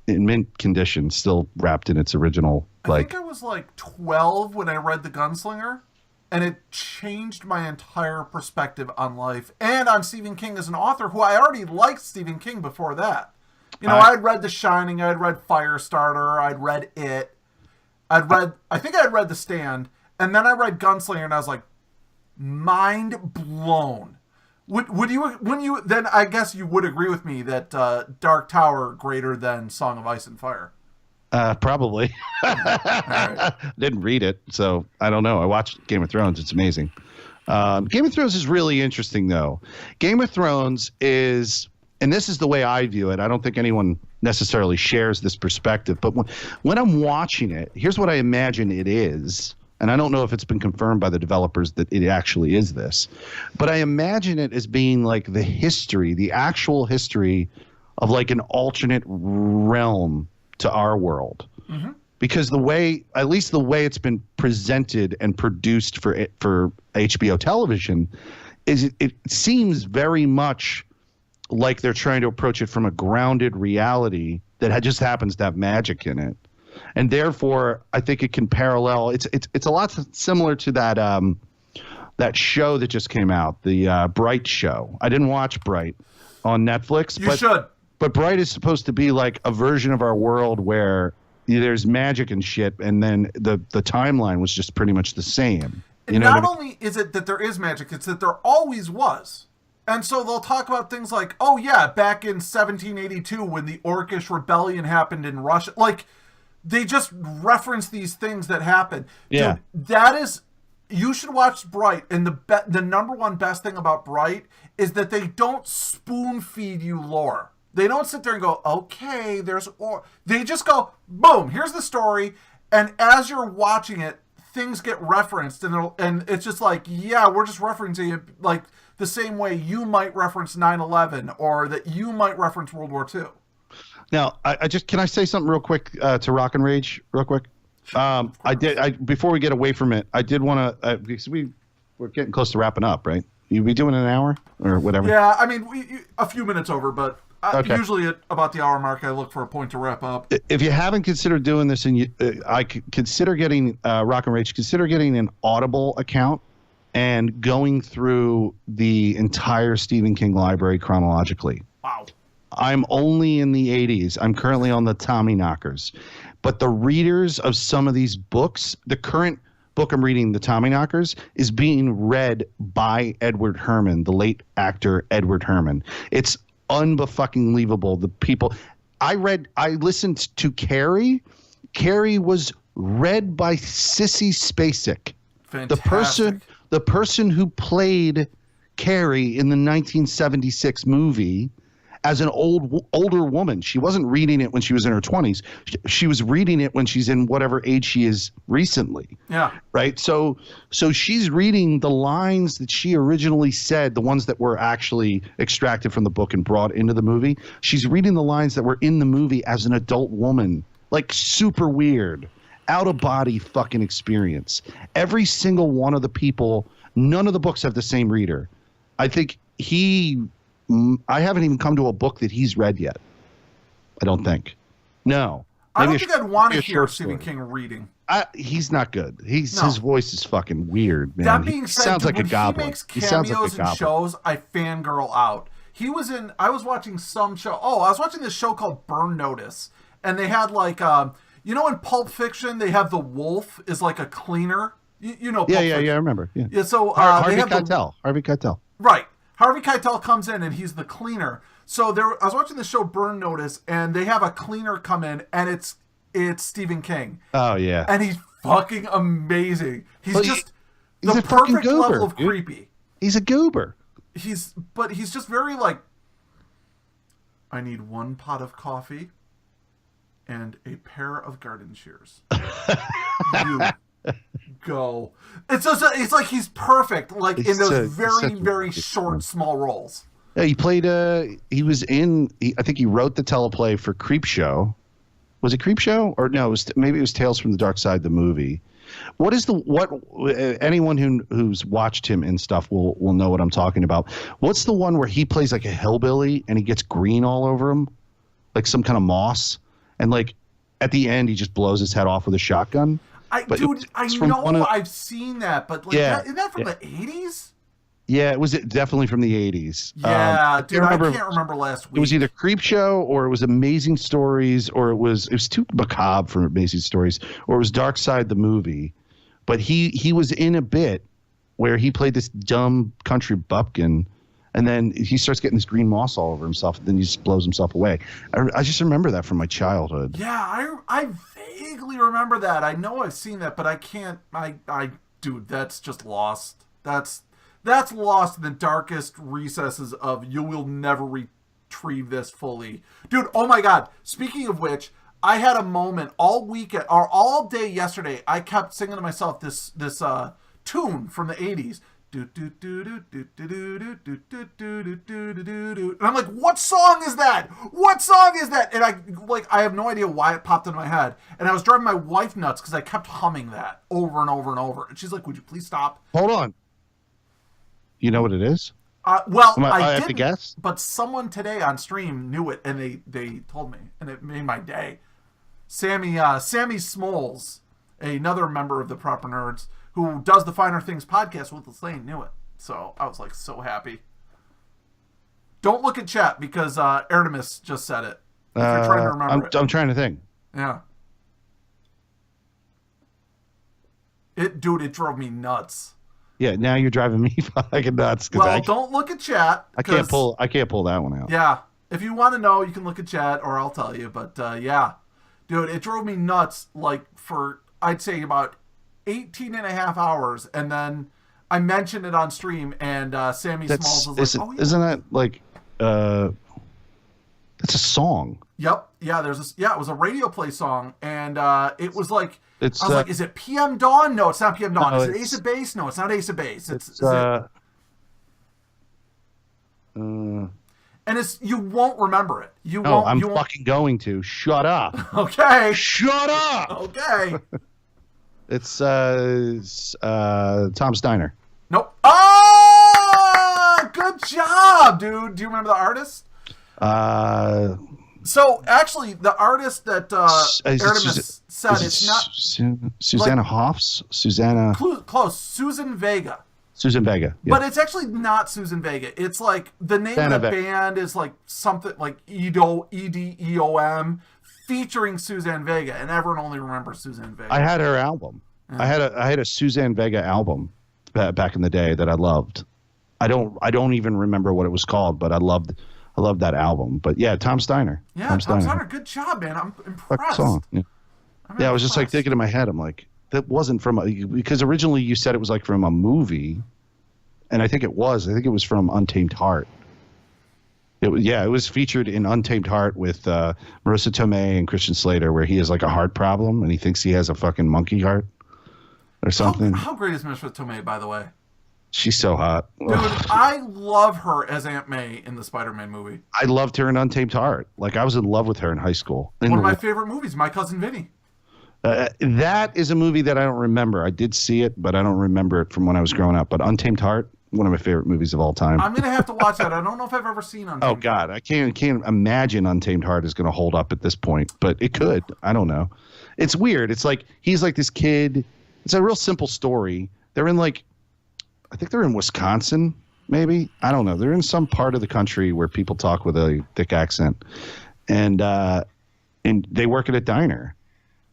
in mint condition, still wrapped in its original. I think I was like 12 when I read The Gunslinger. and it changed my entire perspective on life and on Stephen King as an author, who I already liked Stephen King before that. You know, I'd read The Shining, I'd read Firestarter, I'd read It, I think I had read The Stand, and then I read Gunslinger, and I was like, mind blown. Then I guess you would agree with me that Dark Tower greater than Song of Ice and Fire. Probably. Right. Didn't read it, so I don't know. I watched Game of Thrones. It's amazing. Game of Thrones is really interesting, though. Game of Thrones is, and this is the way I view it. I don't think anyone necessarily shares this perspective, but when I'm watching it, here's what I imagine it is. And I don't know if it's been confirmed by the developers that it actually is this, but I imagine it as being like the history, the actual history of like an alternate realm to our world. Mm-hmm. Because at least the way it's been presented and produced for HBO television is it seems very much like they're trying to approach it from a grounded reality that just happens to have magic in it. And therefore, I think it can parallel. It's a lot similar to that show that just came out, the Bright show. I didn't watch Bright on Netflix. You should. But Bright is supposed to be like a version of our world where there's magic and shit, and then the timeline was just pretty much the same. And not only is it that there is magic, it's that there always was. And so they'll talk about things like, oh yeah, back in 1782 when the Orcish rebellion happened in Russia. Like, they just reference these things that happen. Yeah. Dude, that is, you should watch Bright. And the number one best thing about Bright is that they don't spoon feed you lore. They don't sit there and go, okay, they just go, boom, here's the story. And as you're watching it, things get referenced. And it's just like, yeah, we're just referencing it like the same way you might reference 9/11 or that you might reference World War II. Now, can I say something real quick to Rock and Rage, real quick? Before we get away from it, I did want to, because we're getting close to wrapping up, right? You be doing an hour or whatever? Yeah, I mean, a few minutes over, but okay. Usually at about the hour mark, I look for a point to wrap up. If you haven't considered doing this, and I consider getting Rock and Rage, consider getting an Audible account and going through the entire Stephen King library chronologically. Wow. I'm only in the 80s. I'm currently on the Tommyknockers. But the readers of some of these books, the current book I'm reading, The Tommyknockers, is being read by Edward Herrmann, the late actor Edward Herrmann. It's unbelievable. The people I listened to Carrie. Carrie was read by Sissy Spacek. Fantastic. The person who played Carrie in the 1976 movie as an older woman. She wasn't reading it when she was in her 20s. She was reading it when she's in whatever age she is recently. Yeah. Right? So she's reading the lines that she originally said, the ones that were actually extracted from the book and brought into the movie. She's reading the lines that were in the movie as an adult woman. Like, super weird. Out-of-body fucking experience. Every single one of the people, none of the books have the same reader. I think I haven't even come to a book that he's read yet. I don't think. No. I don't think I'd want to hear Stephen King reading. He's not good. His voice is fucking weird, man. That being said, sounds like a goblin. He makes cameos in shows, I fangirl out. I was watching some show. Oh, I was watching this show called Burn Notice. And they had like, you know, in Pulp Fiction, they have the wolf is like a cleaner. You know, Pulp Fiction. I remember. Yeah. So Harvey Keitel. Harvey Keitel. Right. Harvey Keitel comes in and he's the cleaner. So I was watching the show Burn Notice, and they have a cleaner come in, and it's Stephen King. Oh yeah. And he's fucking amazing. He's he's the perfect level of creepy. He's a goober. He's just very like, I need 1 pot of coffee and a pair of garden shears. You go. It's like he's perfect, like in those very short, small roles. Yeah, he played. He was in. I think he wrote the teleplay for Creepshow. Was it Creepshow or no? Maybe it was Tales from the Dark Side, the movie. Anyone who's watched him and stuff will know what I'm talking about. What's the one where he plays like a hillbilly and he gets green all over him, like some kind of moss, and like at the end he just blows his head off with a shotgun? I know I've seen that, but like, isn't that from the 80s? Yeah, it was definitely from the 80s. Yeah, dude, I can't remember last week. It was either Creep Show or it was Amazing Stories, or it was too macabre for Amazing Stories, or it was Dark Side the movie. But he was in a bit where he played this dumb country bumpkin, and then he starts getting this green moss all over himself, and then he just blows himself away. I just remember that from my childhood. Yeah, I vaguely remember that. I know I've seen that, but I can't. Dude, that's just lost. That's lost in the darkest recesses of you will never retrieve this fully. Dude, oh my God. Speaking of which, I had a moment all weekend, or all day yesterday, I kept singing to myself this tune from the 80s. And I'm like, what song is that? What song is that? And I have no idea why it popped into my head. And I was driving my wife nuts because I kept humming that over and over and over. And she's like, would you please stop? Hold on. You know what it is? Well, I have to guess. But someone today on stream knew it, and they told me, and it made my day. Sammy Smalls, another member of the Proper Nerds, who does the Finer Things podcast with Lane, knew it. So I was like so happy. Don't look at chat because Artemis just said it. If you're trying to remember it. I'm trying to think. Yeah. It drove me nuts. Yeah, now you're driving me fucking nuts. Well, don't look at chat. I can't pull that one out. Yeah. If you want to know, you can look at chat or I'll tell you. But yeah. Dude, it drove me nuts like for, I'd say, about 18 and a half hours. And then I mentioned it on stream and Sammy Smalls was like, oh, yeah. Isn't that like, it's a song. Yep. Yeah, it was a radio play song. And it was like, I was like, is it PM Dawn? No, it's not PM Dawn. No, is it Ace of Base? No, it's not Ace of Base. And you won't remember it. I'm fucking going to. Shut up. Okay. Shut up. Okay. It's Tom Steiner. Nope. Oh, good job, dude. Do you remember the artist? So actually, the artist that Artemis said it's not Susanna Hoffs. Susanna. Close. Susan Vega. Susan Vega. Yeah. But it's actually not Susan Vega. It's like the name of the band is like something like EDEOM featuring Suzanne Vega, and everyone only remembers Suzanne Vega. I had her album. Yeah. I had a Suzanne Vega album back in the day that I loved. I don't even remember what it was called, but I loved that album. But yeah, Tom Steiner. Yeah, Tom Steiner. Good job, man. I'm impressed. Song. Yeah. I was just like thinking in my head, I'm like, that wasn't because originally you said it was like from a movie, and I think it was. I think it was from Untamed Heart. It was featured in Untamed Heart with Marissa Tomei and Christian Slater, where he has like a heart problem and he thinks he has a fucking monkey heart or something. How great is Marissa Tomei, by the way? She's so hot. Dude, I love her as Aunt May in the Spider-Man movie. I loved her in Untamed Heart. Like, I was in love with her in high school. One of my favorite movies, My Cousin Vinny. That is a movie that I don't remember. I did see it, but I don't remember it from when I was growing up. But Untamed Heart, one of my favorite movies of all time. I'm going to have to watch that. I don't know if I've ever seen Untamed Heart. Oh, God. I can't imagine Untamed Heart is going to hold up at this point. But it could. I don't know. It's weird. It's like he's like this kid. It's a real simple story. They're in like, I think they're in Wisconsin, maybe. I don't know. They're in some part of the country where people talk with a thick accent. And they work at a diner.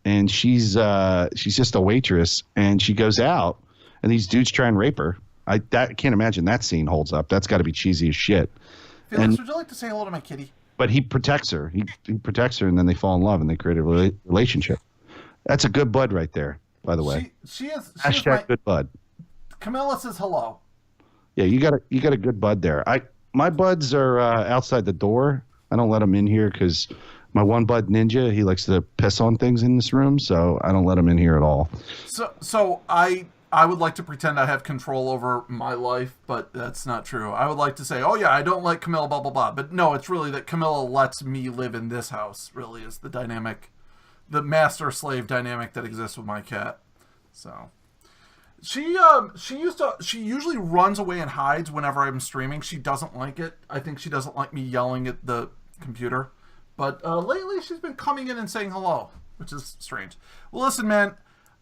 And she's just a waitress, and she goes out, and these dudes try and rape her. I can't imagine that scene holds up. That's got to be cheesy as shit. Felix, would you like to say hello to my kitty? But he protects her. He protects her, and then they fall in love, and they create a relationship. That's a good bud right there, by the way. She is good bud. Camilla says hello. Yeah, you got a good bud there. My buds are outside the door. I don't let them in here because my one bud Ninja, he likes to piss on things in this room, so I don't let him in here at all. So I would like to pretend I have control over my life, but that's not true. I would like to say, oh yeah, I don't like Camilla, blah blah blah. But no, it's really that Camilla lets me live in this house. Really, is the dynamic, the master-slave dynamic that exists with my cat. So. She usually runs away and hides whenever I'm streaming. She doesn't like it. I think she doesn't like me yelling at the computer. But lately she's been coming in and saying hello, which is strange. Well, listen, man,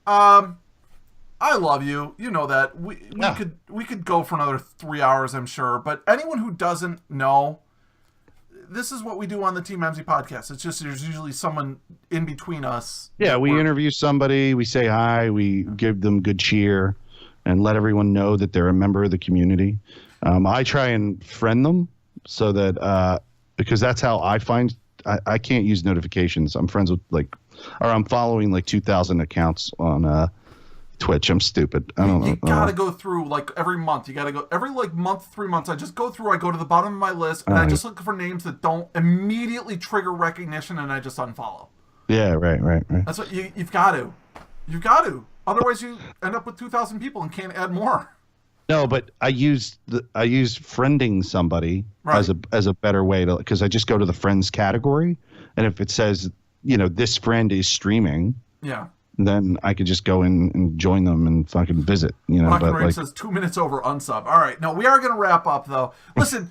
I love you. You know that. Yeah. We could go for another 3 hours, I'm sure. But anyone who doesn't know, this is what we do on the Team MZ podcast. It's just there's usually someone in between us. Yeah, we interview somebody, we say hi, we give them good cheer, and let everyone know that they're a member of the community. I try and friend them so that because that's how I find I can't use notifications. I'm friends with I'm following like 2,000 accounts on Twitch. I'm stupid. I don't know. You gotta go through like every month. You gotta go every month, 3 months. I just go through. I go to the bottom of my list and I just look for names that don't immediately trigger recognition, and I just unfollow. Yeah, right. That's what you've got to. You've got to. Otherwise, you end up with 2,000 people and can't add more. No, but I use friending somebody as a better way to, because I just go to the friends category, and if it says this friend is streaming, then I could just go in and join them and fucking visit. Rocket Rain says 2 minutes over unsub. All right, no, we are going to wrap up though. Listen,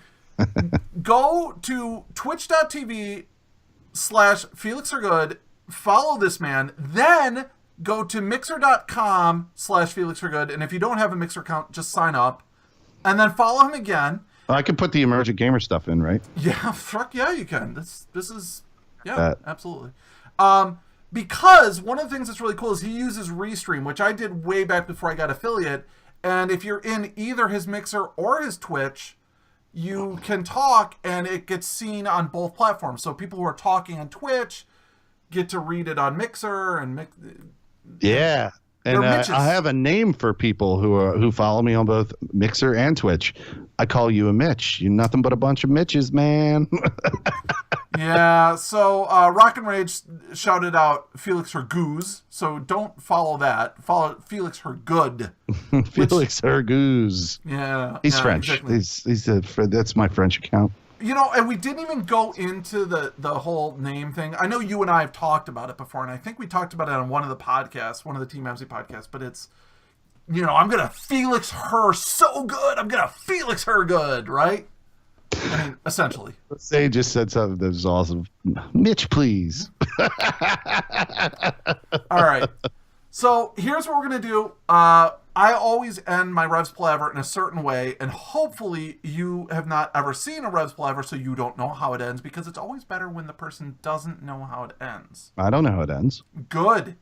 go to twitch.tv/Felixhergood, follow this man, then go to mixer.com/Felixhergood, and if you don't have a Mixer account, just sign up, and then follow him again. I can put the Emergent Gamer stuff in, right? Yeah, fuck yeah, you can. This is absolutely. Because one of the things that's really cool is he uses Restream, which I did way back before I got affiliate, and if you're in either his Mixer or his Twitch, you can talk, and it gets seen on both platforms. So people who are talking on Twitch get to read it on Mixer and Yeah, and I have a name for people who follow me on both Mixer and Twitch. I call you a Mitch. You're nothing but a bunch of Mitches, man. Yeah, so Rock and Rage shouted out Felixhergood, so don't follow that. Follow Felixhergood. Felixhergood. Yeah, he's French. Exactly. That's my French account. And we didn't even go into the whole name thing. I know you and I have talked about it before, and I think we talked about it on one of the podcasts, one of the Team MZ podcasts, but it's, I'm going to Felix her so good. I'm going to Felix her good, right? I mean, essentially. They just said something that was awesome. Mitch, please. All right. So here's what we're going to do. I always end my Rev's Palaver in a certain way, and hopefully you have not ever seen a Rev's Palaver, so you don't know how it ends, because it's always better when the person doesn't know how it ends. I don't know how it ends. Good.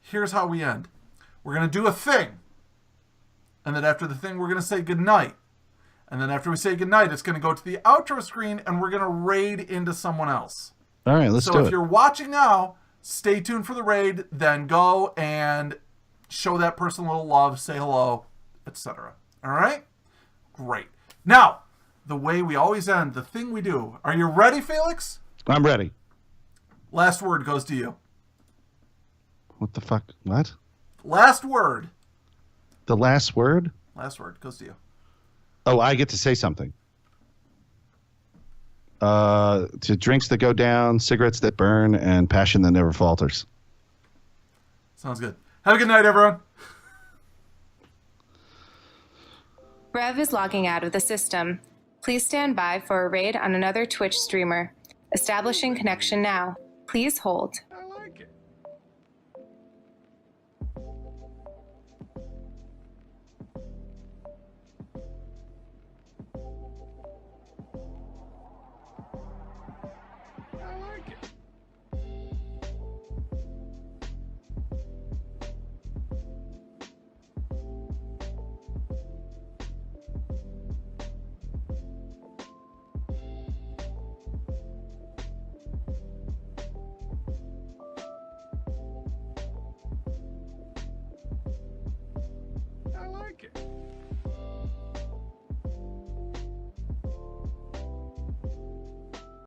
Here's how we end. We're going to do a thing, and then after the thing, we're going to say goodnight. And then after we say goodnight, it's going to go to the outro screen, and we're going to raid into someone else. All right, let's do it. So if you're watching now, stay tuned for the raid, then go and show that person a little love, say hello, etc. All right? Great. Now, the way we always end, the thing we do. Are you ready, Felix? I'm ready. Last word goes to you. What the fuck? What? Last word. The last word? Last word goes to you. Oh, I get to say something. To drinks that go down, cigarettes that burn, and passion that never falters. Sounds good. Have a good night, everyone. Rhev is logging out of the system. Please stand by for a raid on another Twitch streamer. Establishing connection now. Please hold. I like it. I like it. I like it.